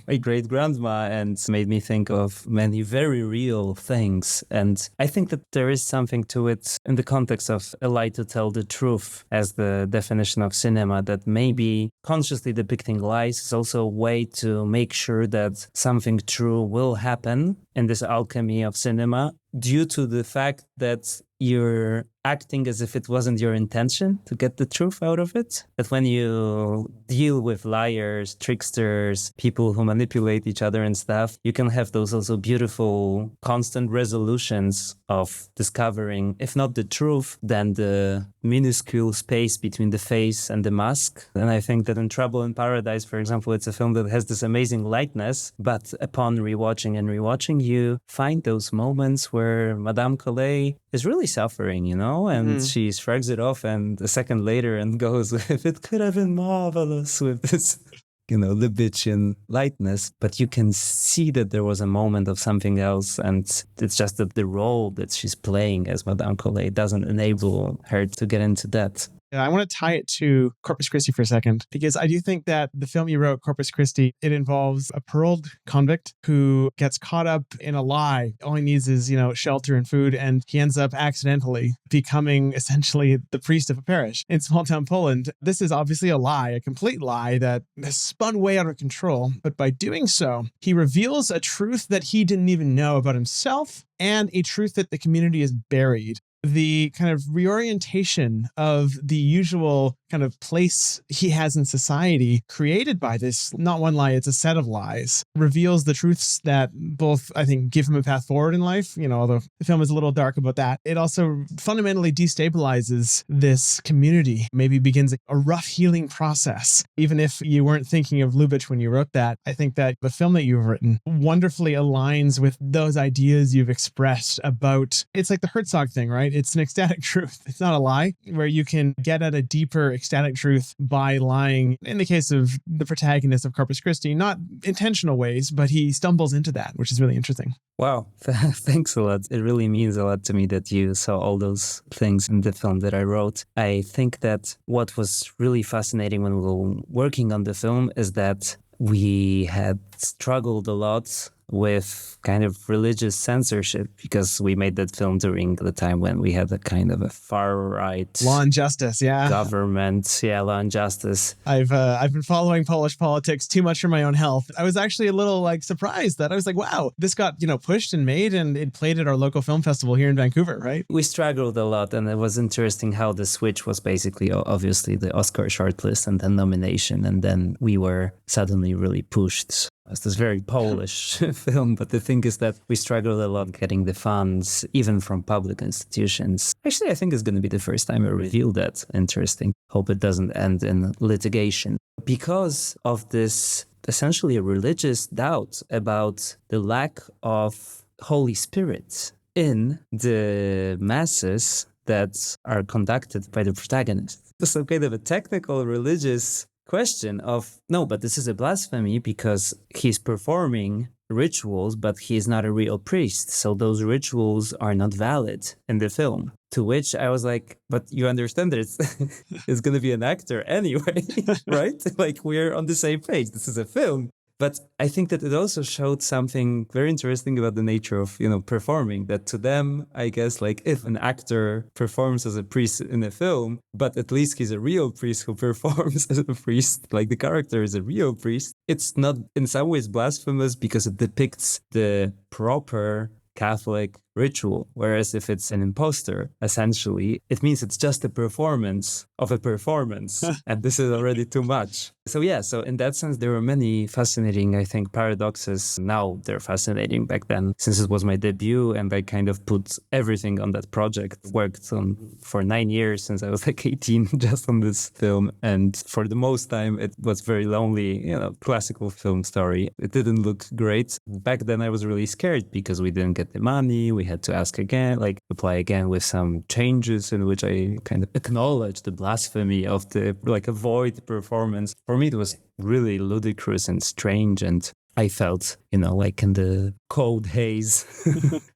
Speaker 4: my great grandma, and made me think of many very real things. And I think that there is something to it in the context of a lie to tell the truth as the definition of cinema, that maybe consciously depicting lies is also a way to make sure that something true will happen in this alchemy of cinema, due to the fact that you're acting as if it wasn't your intention to get the truth out of it. That when you deal with liars, tricksters, people who manipulate each other and stuff, you can have those also beautiful, constant resolutions of discovering, if not the truth, then the minuscule space between the face and the mask. And I think that in Trouble in Paradise, for example, it's a film that has this amazing lightness, but upon rewatching and rewatching, you find those moments where Madame Collet is really suffering, and she shrugs it off and a second later and goes, if it could have been marvelous with this, Lubitchian lightness. But you can see that there was a moment of something else, and it's just that the role that she's playing as Madame Collet doesn't enable her to get into that.
Speaker 2: I want to tie it to Corpus Christi for a second, because I do think that the film you wrote, Corpus Christi, it involves a paroled convict who gets caught up in a lie. All he needs is, shelter and food, and he ends up accidentally becoming essentially the priest of a parish in small town Poland. This is obviously a lie, a complete lie that has spun way out of control. But by doing so, he reveals a truth that he didn't even know about himself, and a truth that the community has buried. The kind of reorientation of the usual kind of place he has in society created by this, not one lie, it's a set of lies, reveals the truths that both, I think, give him a path forward in life, although the film is a little dark about that. It also fundamentally destabilizes this community, maybe begins a rough healing process. Even if you weren't thinking of Lubitsch when you wrote that, I think that the film that you've written wonderfully aligns with those ideas you've expressed about, it's like the Herzog thing, right? It's an ecstatic truth. It's not a lie, where you can get at a deeper ecstatic truth by lying. In the case of the protagonist of Corpus Christi, not intentional ways, but he stumbles into that, which is really interesting.
Speaker 4: Wow. Thanks a lot. It really means a lot to me that you saw all those things in the film that I wrote. I think that what was really fascinating when we were working on the film is that we had struggled a lot with kind of religious censorship, because we made that film during the time when we had a kind of a far-right
Speaker 2: Law and Justice, yeah.
Speaker 4: Government, Law and Justice.
Speaker 2: I've been following Polish politics too much for my own health. I was actually a little surprised that I was like, wow, this got pushed and made, and it played at our local film festival here in Vancouver, right?
Speaker 4: We struggled a lot, and it was interesting how the switch was basically obviously the Oscar shortlist and then nomination, and then we were suddenly really pushed. It's this very Polish film, but the thing is that we struggled a lot getting the funds, even from public institutions. Actually, I think it's going to be the first time I reveal that. Interesting. Hope it doesn't end in litigation. Because of this essentially religious doubt about the lack of Holy Spirit in the masses that are conducted by the protagonist. It's some kind of a technical religious question of, no, but this is a blasphemy because he's performing rituals, but he is not a real priest. So those rituals are not valid in the film. To which I was like, but you understand that it's going to be an actor anyway, right? We're on the same page. This is a film. But I think that it also showed something very interesting about the nature of, performing, that to them, I guess, if an actor performs as a priest in a film, but at least he's a real priest who performs as a priest, the character is a real priest, it's not in some ways blasphemous because it depicts the proper Catholic ritual. Whereas if it's an imposter, essentially, it means it's just a performance of a performance. And this is already too much. So in that sense, there were many fascinating, I think, paradoxes. Now they're fascinating. Back then, since it was my debut and I kind of put everything on that project, worked on for 9 years since I was 18 just on this film. And for the most time, it was very lonely, classical film story. It didn't look great. Back then, I was really scared because we didn't get the money. We had to ask again, apply again with some changes in which I kind of acknowledged the blasphemy of the avoid performance. For me, it was really ludicrous and strange. And I felt, like in the cold haze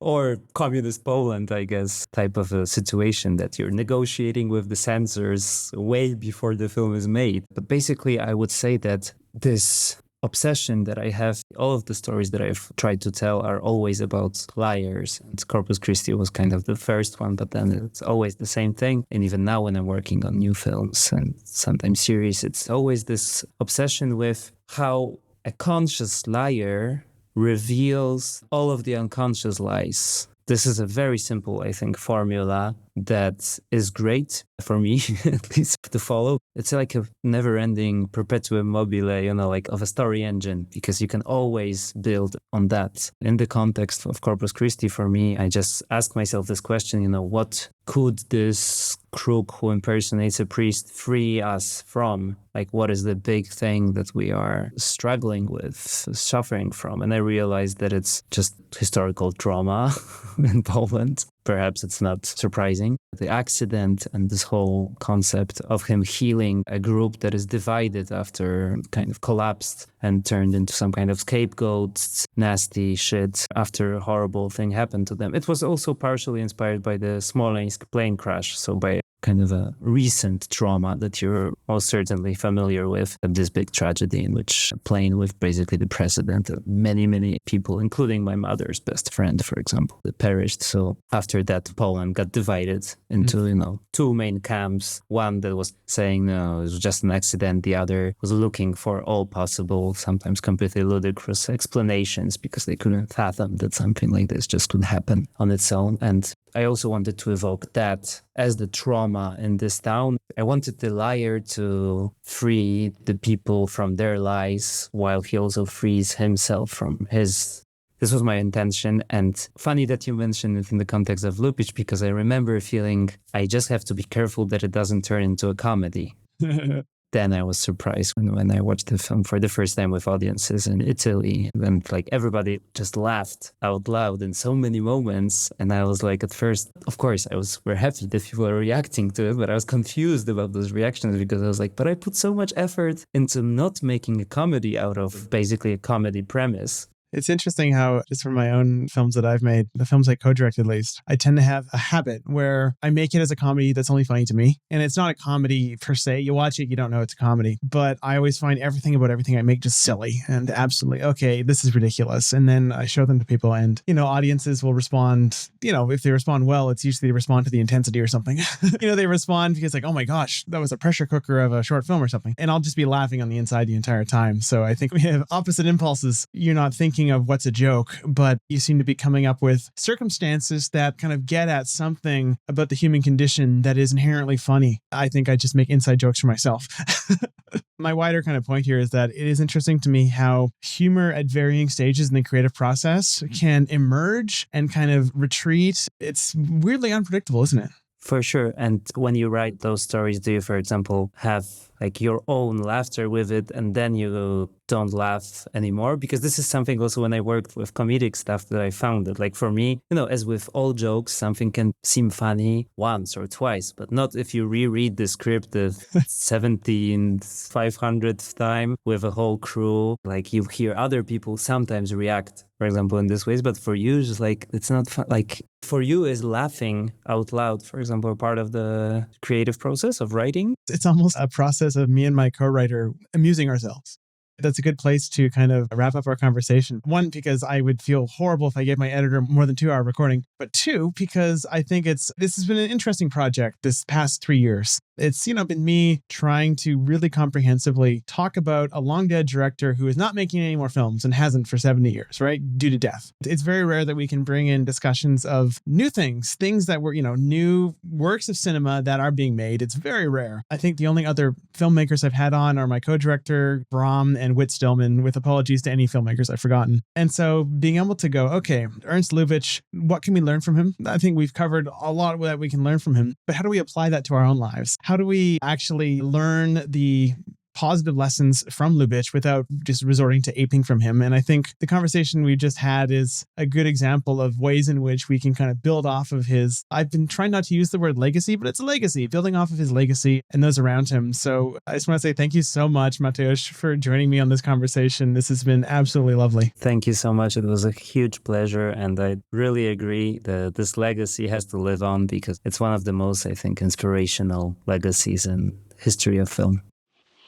Speaker 4: or communist Poland, I guess, type of a situation that you're negotiating with the censors way before the film is made. But basically, I would say that this obsession that I have, all of the stories that I've tried to tell are always about liars. And Corpus Christi was kind of the first one, but then it's always the same thing. And even now when I'm working on new films and sometimes series, it's always this obsession with how a conscious liar reveals all of the unconscious lies. This is a very simple, I think, formula that is great for me, at least to follow. It's like a never-ending perpetuum mobile, like of a story engine, because you can always build on that. In the context of Corpus Christi, for me, I just ask myself this question, what could this crook who impersonates a priest free us from? Like, what is the big thing that we are struggling with, suffering from? And I realized that it's just historical trauma in Poland. Perhaps it's not surprising. The accident and this whole concept of him healing a group that is divided after kind of collapsed and turned into some kind of scapegoat, nasty shit after a horrible thing happened to them. It was also partially inspired by the Smolensk plane crash, so by kind of a recent trauma that you're most certainly familiar with, this big tragedy in which a plane with basically the president and many, many people, including my mother's best friend, for example, perished. So after that, Poland got divided into, two main camps. One that was saying, no, it was just an accident. The other was looking for all possible, sometimes completely ludicrous explanations because they couldn't fathom that something like this just could happen on its own. And I also wanted to evoke that as the trauma in this town. I wanted the liar to free the people from their lies while he also frees himself from his. This was my intention. And funny that you mentioned it in the context of Lubitsch, because I remember feeling I just have to be careful that it doesn't turn into a comedy. Then I was surprised when I watched the film for the first time with audiences in Italy, and everybody just laughed out loud in so many moments. And I was at first, of course, we're happy that people are reacting to it, but I was confused about those reactions because I was but I put so much effort into not making a comedy out of basically a comedy premise.
Speaker 2: It's interesting how, just from my own films that I've made, the films I co-directed at least, I tend to have a habit where I make it as a comedy that's only funny to me. And it's not a comedy per se. You watch it, you don't know it's a comedy. But I always find everything about everything I make just silly and absolutely, okay, this is ridiculous. And then I show them to people and, audiences will respond, if they respond well, it's usually they respond to the intensity or something. They respond because oh my gosh, that was a pressure cooker of a short film or something. And I'll just be laughing on the inside the entire time. So I think we have opposite impulses. You're not thinking of what's a joke, but you seem to be coming up with circumstances that kind of get at something about the human condition that is inherently funny. I think I just make inside jokes for myself. My wider kind of point here is that it is interesting to me how humor at varying stages in the creative process can emerge and kind of retreat. It's weirdly unpredictable, isn't it?
Speaker 4: For sure. And when you write those stories, do you, for example, have your own laughter with it and then you don't laugh anymore? Because this is something also when I worked with comedic stuff that I found that for me, as with all jokes, something can seem funny once or twice, but not if you reread the script the 500th time with a whole crew. You hear other people sometimes react, for example, in this ways, but for you, just it's not fun. For you, is laughing out loud, for example, part of the creative process of writing?
Speaker 2: It's almost a process of me and my co-writer amusing ourselves. That's a good place to kind of wrap up our conversation. One, because I would feel horrible if I gave my editor more than 2 hour recording. But two, because I think this has been an interesting project this past 3 years. It's, been me trying to really comprehensively talk about a long dead director who is not making any more films and hasn't for 70 years, right? Due to death. It's very rare that we can bring in discussions of new things that were, new works of cinema that are being made. It's very rare. I think the only other filmmakers I've had on are my co-director, Brom, and Whit Stillman, with apologies to any filmmakers I've forgotten. And so being able to go, okay, Ernst Lubitsch, what can we learn from him? I think we've covered a lot that we can learn from him, but how do we apply that to our own lives? How do we actually learn the positive lessons from Lubitsch without just resorting to aping from him. And I think the conversation we just had is a good example of ways in which we can kind of build off of his, I've been trying not to use the word legacy, but it's a legacy, building off of his legacy and those around him. So I just want to say thank you so much, Mateusz, for joining me on this conversation. This has been absolutely lovely.
Speaker 4: Thank you so much. It was a huge pleasure. And I really agree that this legacy has to live on because it's one of the most, I think, inspirational legacies in history of film.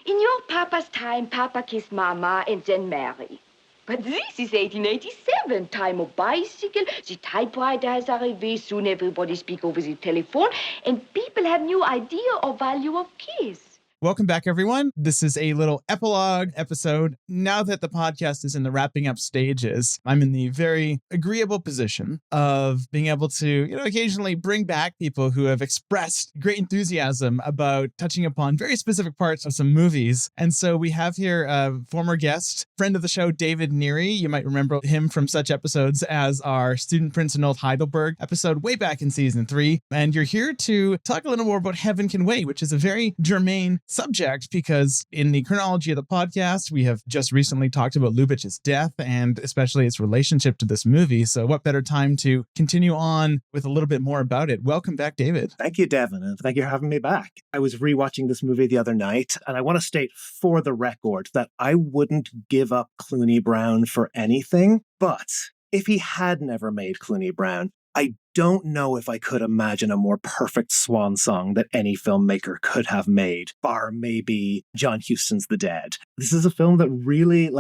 Speaker 8: In your papa's time, Papa kissed Mama and then marry. But this is 1887, time of bicycle, the typewriter has arrivé, soon everybody speak over the telephone, and people have new idea or value of kiss.
Speaker 2: Welcome back, everyone. This is a little epilogue episode. Now that the podcast is in the wrapping up stages, I'm in the very agreeable position of being able to, occasionally bring back people who have expressed great enthusiasm about touching upon very specific parts of some movies. And so we have here a former guest, friend of the show, David Neary. You might remember him from such episodes as our Student Prince in Old Heidelberg episode way back in season 3. And you're here to talk a little more about Heaven Can Wait, which is a very germane subject because in the chronology of the podcast, we have just recently talked about Lubitsch's death and especially its relationship to this movie. So what better time to continue on with a little bit more about it? Welcome back, David.
Speaker 9: Thank you, Devin, and thank you for having me back. I was rewatching this movie the other night, and I want to state for the record that I wouldn't give up Clooney Brown for anything, but if he had never made Clooney Brown, I don't know if I could imagine a more perfect swan song that any filmmaker could have made, bar maybe John Huston's The Dead. This is a film that really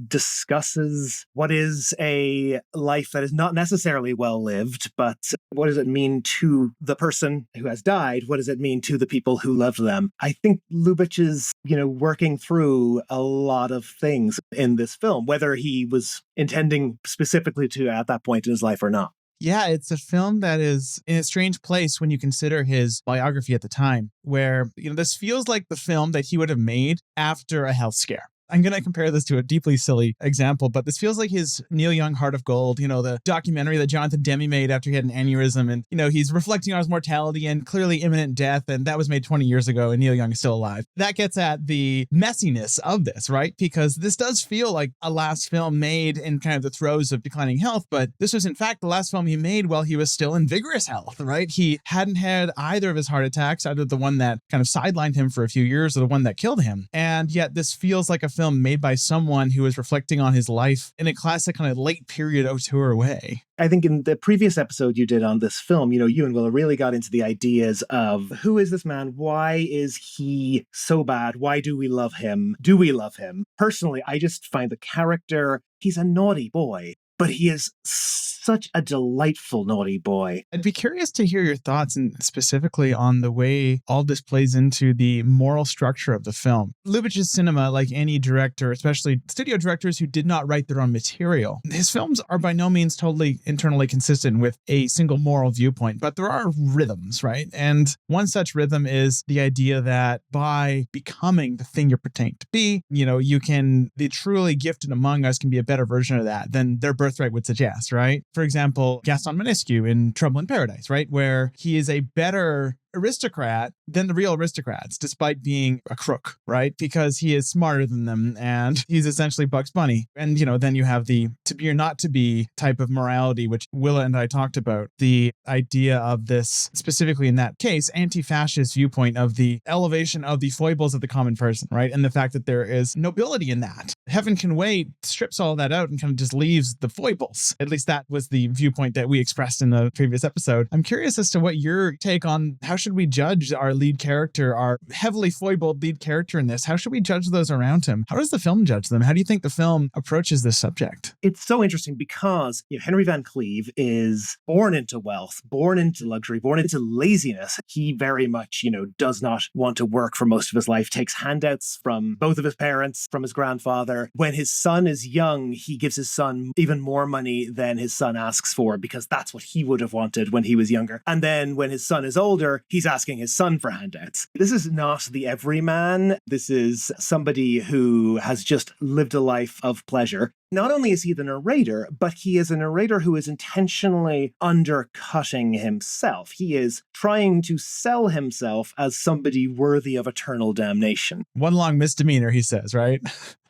Speaker 9: discusses what is a life that is not necessarily well lived, but what does it mean to the person who has died? What does it mean to the people who loved them? I think Lubitsch is, working through a lot of things in this film, whether he was intending specifically to at that point in his life or not.
Speaker 2: Yeah, it's a film that is in a strange place when you consider his biography at the time, where, this feels like the film that he would have made after a health scare. I'm going to compare this to a deeply silly example, but this feels like his Neil Young Heart of Gold, the documentary that Jonathan Demme made after he had an aneurysm. And, he's reflecting on his mortality and clearly imminent death. And that was made 20 years ago and Neil Young is still alive. That gets at the messiness of this, right? Because this does feel like a last film made in kind of the throes of declining health. But this was, in fact, the last film he made while he was still in vigorous health, right? He hadn't had either of his heart attacks, either the one that kind of sidelined him for a few years or the one that killed him. And yet this feels like a film made by someone who is reflecting on his life in a classic kind of late period auteur way.
Speaker 9: I think in the previous episode you did on this film, you and Will really got into the ideas of who is this man? Why is he so bad? Why do we love him? Do we love him? Personally, I just find the character, he's a naughty boy, but he is such a delightful naughty boy.
Speaker 2: I'd be curious to hear your thoughts and specifically on the way all this plays into the moral structure of the film. Lubitsch's cinema, like any director, especially studio directors who did not write their own material, his films are by no means totally internally consistent with a single moral viewpoint, but there are rhythms, right? And one such rhythm is the idea that by becoming the thing you're pretending to be, the truly gifted among us can be a better version of that than their birthright would suggest, right? For example, Gaston Maniscalco in Trouble in Paradise, right? Where he is a better aristocrat than the real aristocrats, despite being a crook, right? Because he is smarter than them and he's essentially Bugs Bunny. And, then you have the to be or not to be type of morality, which Willa and I talked about. The idea of this, specifically in that case, anti-fascist viewpoint of the elevation of the foibles of the common person, right? And the fact that there is nobility in that. Heaven Can Wait strips all that out and kind of just leaves the foibles. At least that was the viewpoint that we expressed in the previous episode. I'm curious as to what your take on how should we judge our lead character, our heavily foibled lead character in this? How should we judge those around him? How does the film judge them? How do you think the film approaches this subject?
Speaker 9: It's so interesting because Henry Van Cleve is born into wealth, born into luxury, born into laziness. He very much, does not want to work for most of his life, takes handouts from both of his parents, from his grandfather. When his son is young, he gives his son even more money than his son asks for because that's what he would have wanted when he was younger. And then when his son is older, he's asking his son for handouts. This is not the everyman. This is somebody who has just lived a life of pleasure. Not only is he the narrator, but he is a narrator who is intentionally undercutting himself. He is trying to sell himself as somebody worthy of eternal damnation.
Speaker 2: One long misdemeanor, he says, right?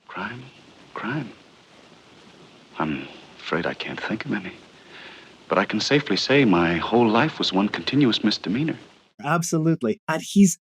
Speaker 10: Crime? Crime? I'm afraid I can't think of any. But I can safely say my whole life was one continuous misdemeanor.
Speaker 9: Absolutely. And he's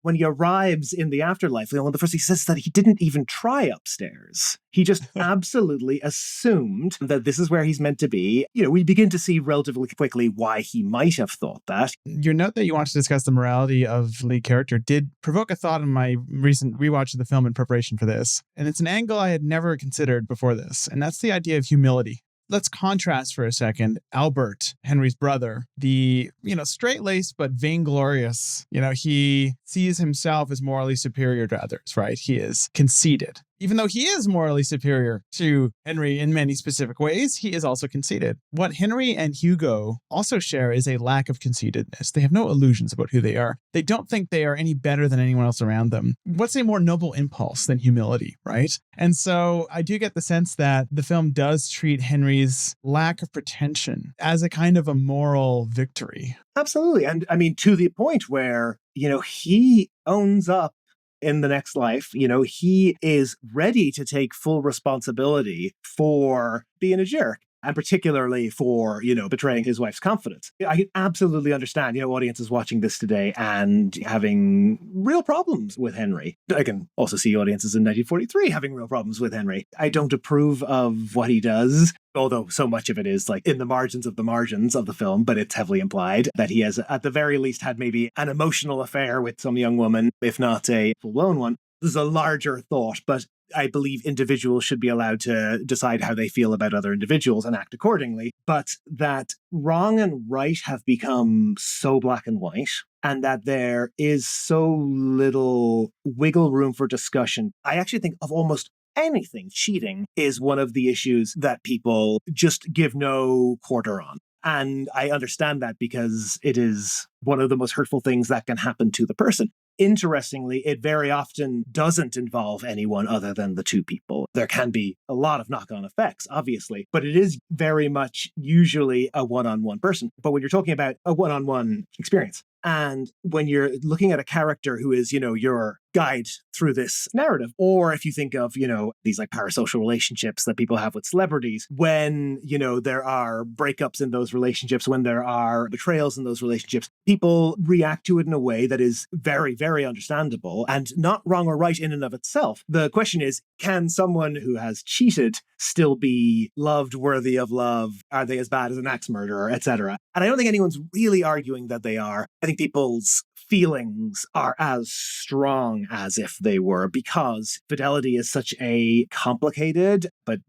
Speaker 9: when he arrives in the afterlife, one of the first he says that he didn't even try upstairs. He just absolutely assumed that this is where he's meant to be. We begin to see relatively quickly why he might have thought that.
Speaker 2: Your note that you want to discuss the morality of lead character did provoke a thought in my recent rewatch of the film in preparation for this. And it's an angle I had never considered before this. And that's the idea of humility. Let's contrast for a second Albert, Henry's brother, the, straight-laced but vainglorious. He sees himself as morally superior to others, right? He is conceited. Even though he is morally superior to Henry in many specific ways, he is also conceited. What Henry and Hugo also share is a lack of conceitedness. They have no illusions about who they are. They don't think they are any better than anyone else around them. What's a more noble impulse than humility, right? And so I do get the sense that the film does treat Henry's lack of pretension as a kind of a moral victory.
Speaker 9: Absolutely. And I mean, to the point where, he owns up in the next life. He is ready to take full responsibility for being a jerk. And particularly for, betraying his wife's confidence. I can absolutely understand, audiences watching this today and having real problems with Henry. I can also see audiences in 1943 having real problems with Henry. I don't approve of what he does, although so much of it is like in the margins of the film, but it's heavily implied that he has at the very least had maybe an emotional affair with some young woman, if not a full-blown one. There's a larger thought, but I believe individuals should be allowed to decide how they feel about other individuals and act accordingly. But that wrong and right have become so black and white, and that there is so little wiggle room for discussion. I actually think of almost anything, cheating is one of the issues that people just give no quarter on. And I understand that because it is one of the most hurtful things that can happen to the person. Interestingly, it very often doesn't involve anyone other than the two people. There can be a lot of knock-on effects, obviously, but it is very much usually a one-on-one person. But when you're talking about a one-on-one experience, and when you're looking at a character who is, your guide through this narrative, or if you think of, these like parasocial relationships that people have with celebrities, when, there are breakups in those relationships, when there are betrayals in those relationships, people react to it in a way that is very, very understandable and not wrong or right in and of itself. The question is, can someone who has cheated still be loved, worthy of love? Are they as bad as an axe murderer, etc.? And I don't think anyone's really arguing that they are. I think people's feelings are as strong as if they were, because fidelity is such a complicated but,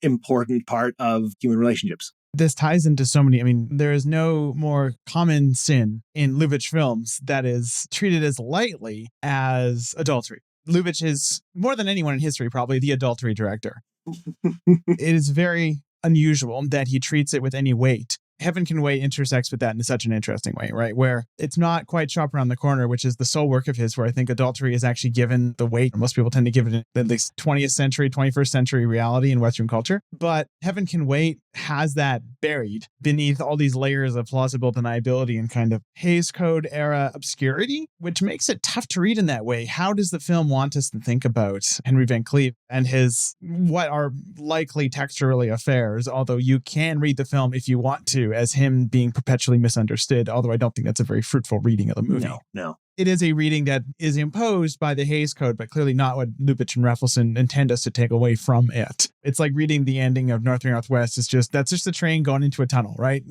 Speaker 9: important part of human relationships.
Speaker 2: This ties into so many. There is no more common sin in Lubitsch films that is treated as lightly as adultery. Lubitsch is, more than anyone in history, probably the adultery director. It is very unusual that he treats it with any weight. Heaven Can Wait intersects with that in such an interesting way, right? Where it's not quite Shop Around the Corner, which is the sole work of his, where I think adultery is actually given the weight. Most people tend to give it at least 20th century, 21st century reality in Western culture. But Heaven Can Wait has that buried beneath all these layers of plausible deniability and kind of Hays Code era obscurity, which makes it tough to read in that way. How does the film want us to think about Henry Van Cleef and his, what are likely textually affairs, although you can read the film if you want to, as him being perpetually misunderstood, although I don't think that's a very fruitful reading of the movie.
Speaker 9: No.
Speaker 2: It is a reading that is imposed by the Hays Code, but clearly not what Lubitsch and Raffleson intend us to take away from it. It's like reading the ending of North by Northwest. That's just a train going into a tunnel, right?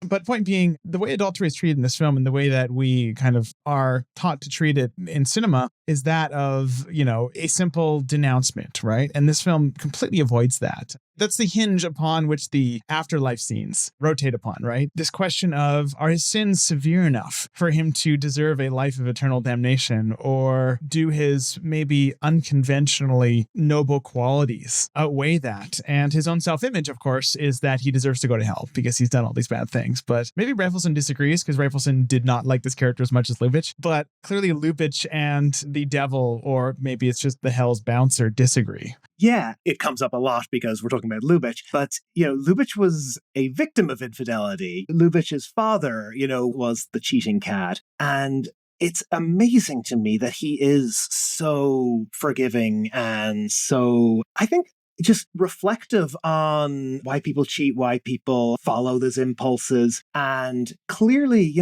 Speaker 2: But point being, the way adultery is treated in this film and the way that we kind of are taught to treat it in cinema is that of, a simple denouncement, right? And this film completely avoids that. That's the hinge upon which the afterlife scenes rotate upon, right? This question of, are his sins severe enough for him to deserve a life of eternal damnation, or do his maybe unconventionally noble qualities outweigh that? And his own self-image, of course, is that he deserves to go to hell because he's done all these bad things. But maybe Rifleson disagrees, because Rifleson did not like this character as much as Lubitsch. But clearly Lubitsch and the devil, or maybe it's just the hell's bouncer, disagree.
Speaker 9: Yeah, it comes up a lot because we're talking about Lubitsch. But, Lubitsch was a victim of infidelity. Lubitsch's father, was the cheating cat. And it's amazing to me that he is so forgiving and so, I think, just reflective on why people cheat, why people follow those impulses. And clearly,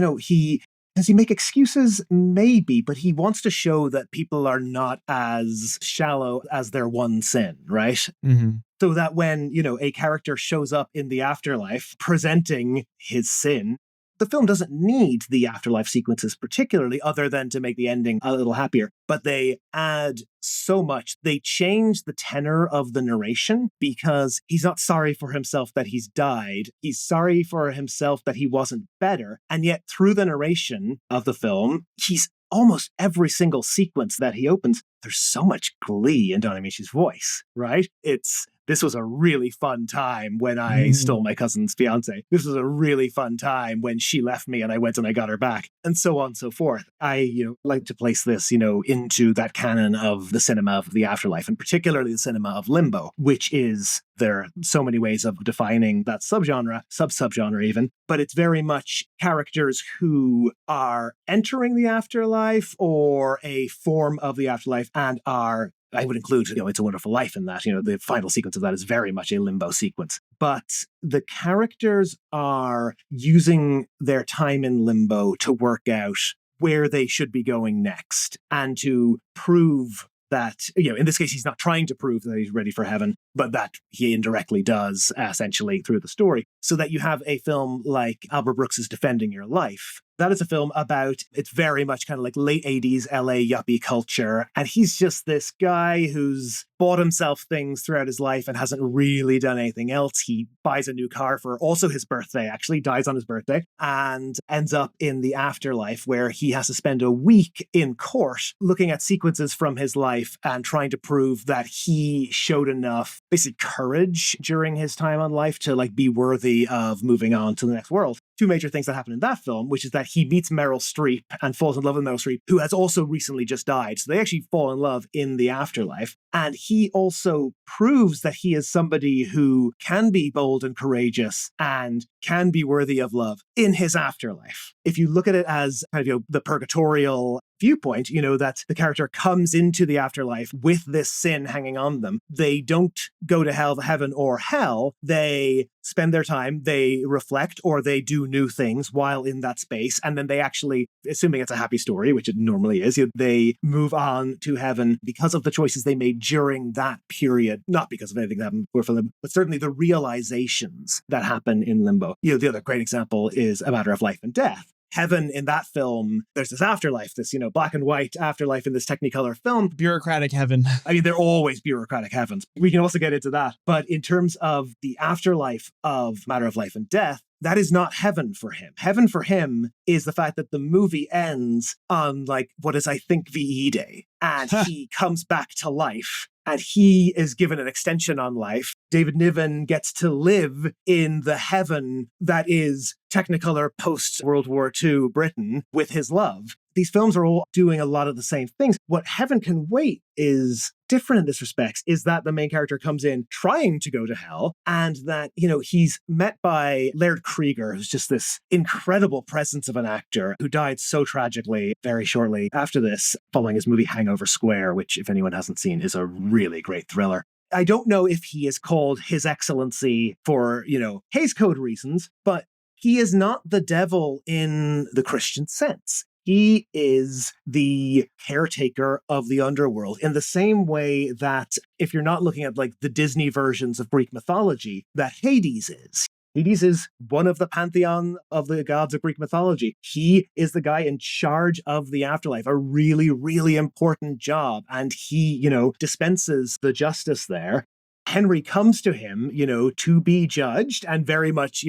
Speaker 9: does he make excuses? Maybe, but he wants to show that people are not as shallow as their one sin, right?
Speaker 2: Mm-hmm.
Speaker 9: So that when, a character shows up in the afterlife presenting his sin, the film doesn't need the afterlife sequences particularly, other than to make the ending a little happier. But they add so much. They change the tenor of the narration because he's not sorry for himself that he's died. He's sorry for himself that he wasn't better. And yet through the narration of the film, he's almost every single sequence that he opens, there's so much glee in Don Amici's voice, right? This was a really fun time when I stole my cousin's fiance. This was a really fun time when she left me and I went and I got her back, and so on and so forth. I, like to place this, into that canon of the cinema of the afterlife, and particularly the cinema of limbo, which is, there are so many ways of defining that sub-subgenre even, but it's very much characters who are entering the afterlife or a form of the afterlife and are, I would include, It's a Wonderful Life in that. The final sequence of that is very much a limbo sequence. But the characters are using their time in limbo to work out where they should be going next and to prove that, in this case, he's not trying to prove that he's ready for heaven, but that he indirectly does, essentially, through the story. So that you have a film like Albert Brooks's Defending Your Life. That is a film about, it's very much kind of like late 80s LA yuppie culture. And he's just this guy who's bought himself things throughout his life and hasn't really done anything else. He buys a new car for also his birthday, actually, dies on his birthday, and ends up in the afterlife where he has to spend a week in court looking at sequences from his life and trying to prove that he showed enough, basically, courage during his time on life to be worthy of moving on to the next world. Two major things that happen in that film, which is that he meets Meryl Streep and falls in love with Meryl Streep, who has also recently just died. So they actually fall in love in the afterlife. And he also proves that he is somebody who can be bold and courageous and can be worthy of love in his afterlife. If you look at it as kind of, the purgatorial viewpoint, that the character comes into the afterlife with this sin hanging on them. They don't go to heaven or hell. They spend their time, they reflect, or they do new things while in that space. And then they actually, assuming it's a happy story, which it normally is, they move on to heaven because of the choices they made during that period, not because of anything that happened before them, but certainly the realizations that happen in limbo. The other great example is A Matter of Life and Death. Heaven in that film, there's this afterlife, this, black and white afterlife in this Technicolor film.
Speaker 2: Bureaucratic heaven.
Speaker 9: I mean, they're always bureaucratic heavens. We can also get into that. But in terms of the afterlife of Matter of Life and Death, that is not heaven for him. Heaven for him is the fact that the movie ends on what is, I think, VE Day. And he comes back to life. And he is given an extension on life. David Niven gets to live in the heaven that is Technicolor post-World War II Britain with his love. These films are all doing a lot of the same things. What Heaven Can Wait is different in this respect is that the main character comes in trying to go to hell, and that, he's met by Laird Krieger, who's just this incredible presence of an actor who died so tragically very shortly after this, following his movie Hangover Square, which, if anyone hasn't seen, is a really great thriller. I don't know if he is called His Excellency for, Hays Code reasons, but he is not the devil in the Christian sense. He is the caretaker of the underworld in the same way that, if you're not looking at the Disney versions of Greek mythology, that Hades is. Hades is one of the pantheon of the gods of Greek mythology. He is the guy in charge of the afterlife, a really, really important job. And he, dispenses the justice there. Henry comes to him, to be judged and very much,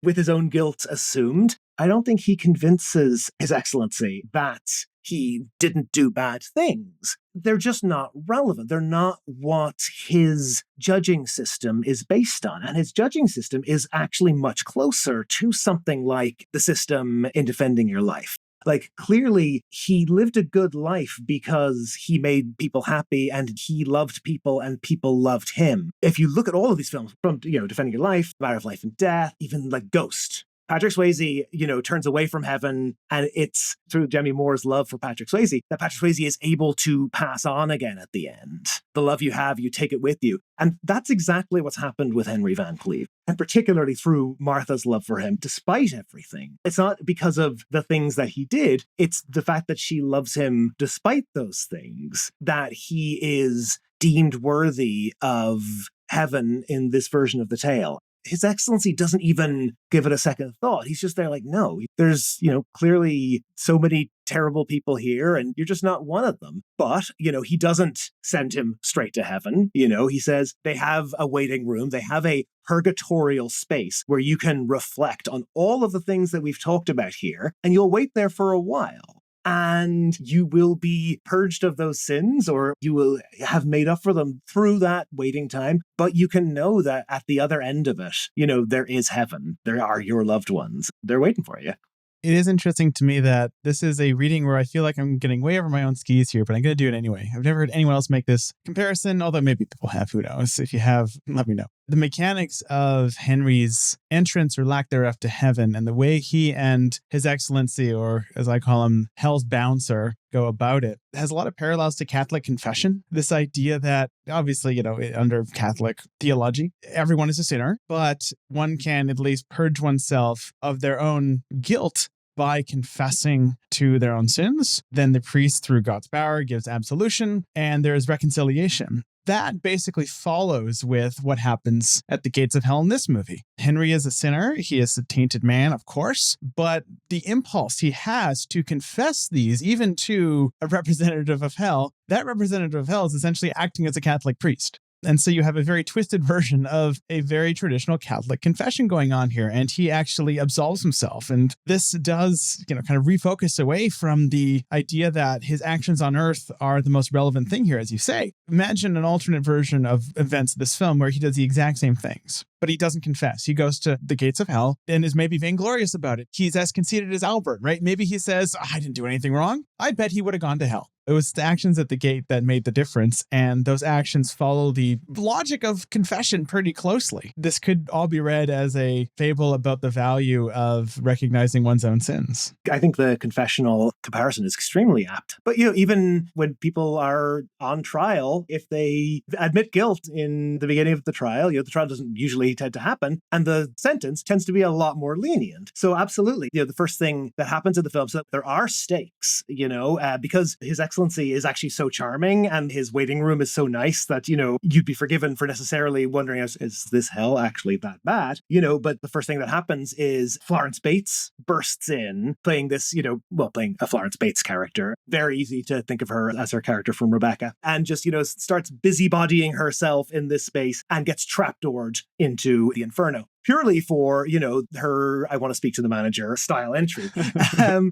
Speaker 9: with his own guilt assumed. I don't think he convinces His Excellency that he didn't do bad things. They're just not relevant. They're not what his judging system is based on. And his judging system is actually much closer to something like the system in Defending Your Life. Like, clearly, he lived a good life because he made people happy and he loved people and people loved him. If you look at all of these films, from, Defending Your Life, Matter of Life and Death, even like Ghost, Patrick Swayze, turns away from heaven, and it's through Demi Moore's love for Patrick Swayze that Patrick Swayze is able to pass on again at the end. The love you have, you take it with you. And that's exactly what's happened with Henry Van Cleve, and particularly through Martha's love for him, despite everything. It's not because of the things that he did, it's the fact that she loves him despite those things, that he is deemed worthy of heaven in this version of the tale. His Excellency doesn't even give it a second thought. He's just there like, no, there's, clearly so many terrible people here and you're just not one of them. But, he doesn't send him straight to heaven. He says they have a waiting room. They have a purgatorial space where you can reflect on all of the things that we've talked about here, and you'll wait there for a while. And you will be purged of those sins, or you will have made up for them through that waiting time. But you can know that at the other end of it, there is heaven. There are your loved ones. They're waiting for you.
Speaker 2: It is interesting to me that this is a reading where I feel like I'm getting way over my own skis here, but I'm going to do it anyway. I've never heard anyone else make this comparison, although maybe people have, who knows? If you have, let me know. The mechanics of Henry's entrance or lack thereof to heaven and the way he and His Excellency, or as I call him, Hell's Bouncer, go about it has a lot of parallels to Catholic confession. This idea that obviously, under Catholic theology, everyone is a sinner, but one can at least purge oneself of their own guilt by confessing to their own sins. Then the priest, through God's power, gives absolution, and there is reconciliation. That basically follows with what happens at the gates of hell in this movie. Henry is a sinner. He is a tainted man, of course, but the impulse he has to confess these, even to a representative of hell, that representative of hell is essentially acting as a Catholic priest. And so you have a very twisted version of a very traditional Catholic confession going on here. And he actually absolves himself. And this does, kind of refocus away from the idea that his actions on earth are the most relevant thing here, as you say. Imagine an alternate version of events of this film where he does the exact same things, but he doesn't confess. He goes to the gates of hell and is maybe vainglorious about it. He's as conceited as Albert, right? Maybe he says, I didn't do anything wrong. I bet he would have gone to hell. It was the actions at the gate that made the difference, and those actions follow the logic of confession pretty closely. This could all be read as a fable about the value of recognizing one's own sins.
Speaker 9: I think the confessional comparison is extremely apt. But, even when people are on trial, if they admit guilt in the beginning of the trial, the trial doesn't usually tend to happen, and the sentence tends to be a lot more lenient. So absolutely, the first thing that happens in the film is that there are stakes, because His Excellency is actually so charming and his waiting room is so nice that, you'd be forgiven for necessarily wondering, is this hell actually that bad? But the first thing that happens is Florence Bates bursts in playing this, playing a Florence Bates character. Very easy to think of her as her character from Rebecca, and just, starts busybodying herself in this space and gets trapdoored into the inferno. Purely for, her I want to speak to the manager style entry.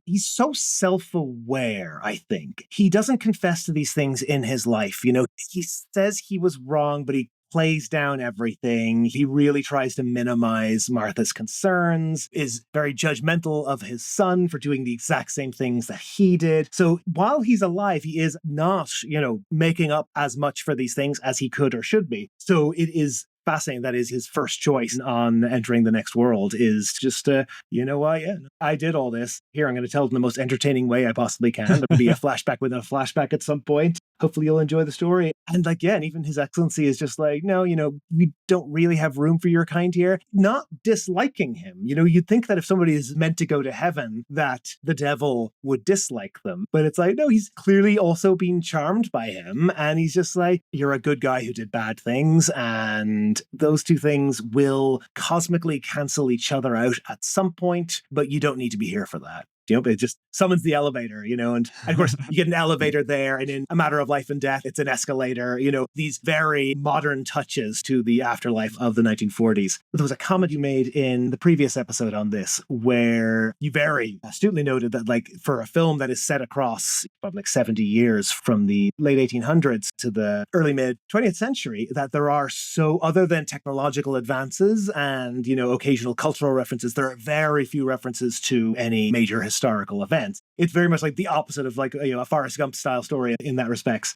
Speaker 9: He's so self-aware, I think. He doesn't confess to these things in his life. He says he was wrong, but he plays down everything. He really tries to minimize Martha's concerns, is very judgmental of his son for doing the exact same things that he did. So while he's alive, he is not, making up as much for these things as he could or should be. So it is fascinating. That is his first choice on entering the next world, is just, I did all this. Here, I'm going to tell it in the most entertaining way I possibly can. There'll be a flashback within a flashback at some point. Hopefully you'll enjoy the story. And and even His Excellency is just like, no, we don't really have room for your kind here. Not disliking him. You'd think that if somebody is meant to go to heaven, that the devil would dislike them. But it's like, no, he's clearly also being charmed by him. And he's just like, you're a good guy who did bad things. And those two things will cosmically cancel each other out at some point, but you don't need to be here for that. It just summons the elevator, and of course you get an elevator there, and in A Matter of Life and Death, it's an escalator, these very modern touches to the afterlife of the 1940s. There was a comment you made in the previous episode on this where you very astutely noted that, like, for a film that is set across about 70 years from the late 1800s to the early mid 20th century, that there are other than technological advances and, occasional cultural references, there are very few references to any major historical events. It's very much like the opposite of a Forrest Gump style story in that respects.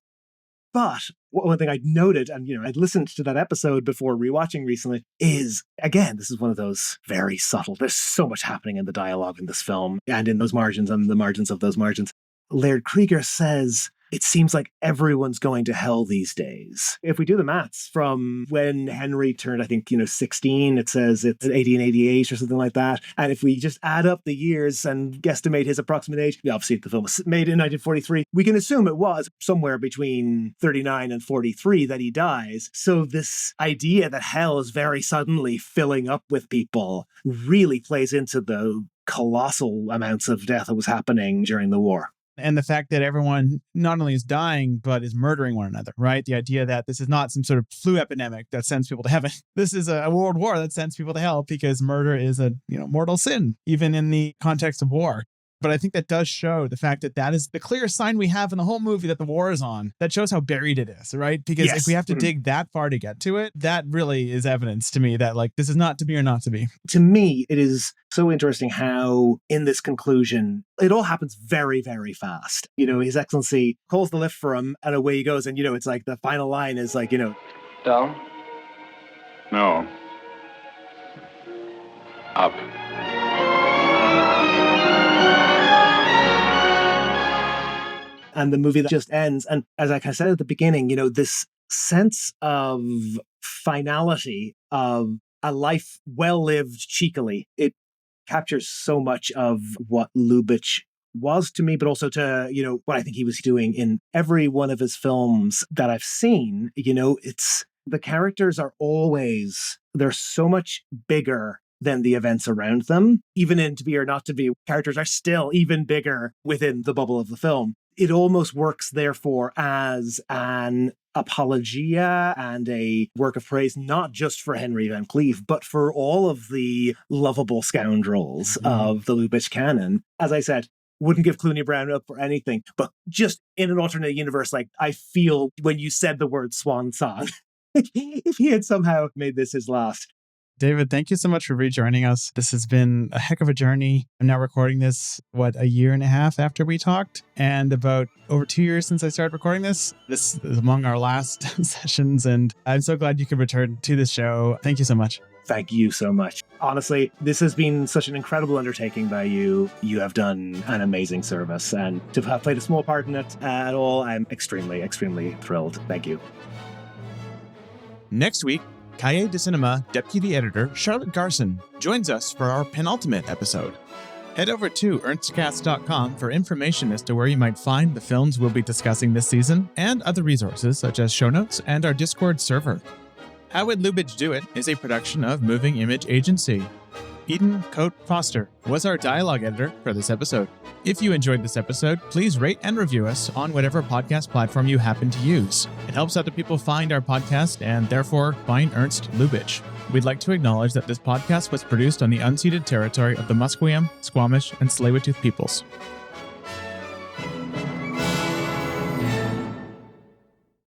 Speaker 9: But one thing I'd noted, and I'd listened to that episode before rewatching recently, is, again, this is one of those very subtle. There's so much happening in the dialogue in this film and in those margins and the margins of those margins. Laird Krieger says, it seems like everyone's going to hell these days. If we do the maths from when Henry turned, I think, 16, it says it's 1888 or something like that. And if we just add up the years and guesstimate his approximate age, obviously the film was made in 1943, we can assume it was somewhere between 39 and 43 that he dies. So this idea that hell is very suddenly filling up with people really plays into the colossal amounts of death that was happening during the war.
Speaker 2: And the fact that everyone not only is dying, but is murdering one another, right? The idea that this is not some sort of flu epidemic that sends people to heaven. This is a world war that sends people to hell because murder is a mortal sin, even in the context of war. But I think that does show the fact that is the clearest sign we have in the whole movie that the war is on. That shows how buried it is, right? Because if we have to dig that far to get to it, that really is evidence to me that this is not to be or not to be.
Speaker 9: To me, it is so interesting how in this conclusion, it all happens very, very fast. His Excellency calls the lift for him and away he goes. And, it's like the final line is
Speaker 10: Down? No. Up.
Speaker 9: And the movie that just ends. And as I said at the beginning, this sense of finality of a life well lived cheekily, it captures so much of what Lubitsch was to me, but also to, what I think he was doing in every one of his films that I've seen. It's the characters are always, they're so much bigger than the events around them. Even in To Be or Not to Be, characters are still even bigger within the bubble of the film. It almost works, therefore, as an apologia and a work of praise, not just for Henry Van Cleef, but for all of the lovable scoundrels of the Lubitsch canon. As I said, wouldn't give Clooney Brown up for anything, but just in an alternate universe, I feel when you said the word swan song, if he had somehow made this his last.
Speaker 2: David, thank you so much for rejoining us. This has been a heck of a journey. I'm now recording this, a year and a half after we talked, and about over 2 years since I started recording this. This is among our last sessions, and I'm so glad you could return to the show. Thank you so much.
Speaker 9: Thank you so much. Honestly, this has been such an incredible undertaking by you. You have done an amazing service, and to have played a small part in it at all, I'm extremely, extremely thrilled. Thank you.
Speaker 3: Next week, Cahiers du Cinéma Deputy Editor Charlotte Garson joins us for our penultimate episode. Head over to ernstcast.com for information as to where you might find the films we'll be discussing this season and other resources such as show notes and our Discord server. How Would Lubitsch Do It is a production of Moving Image Agency. Eden Coate Foster was our dialogue editor for this episode. If you enjoyed this episode, please rate and review us on whatever podcast platform you happen to use. It helps other people find our podcast and therefore find Ernst Lubitsch. We'd like to acknowledge that this podcast was produced on the unceded territory of the Musqueam, Squamish, and Tsleil-Waututh peoples.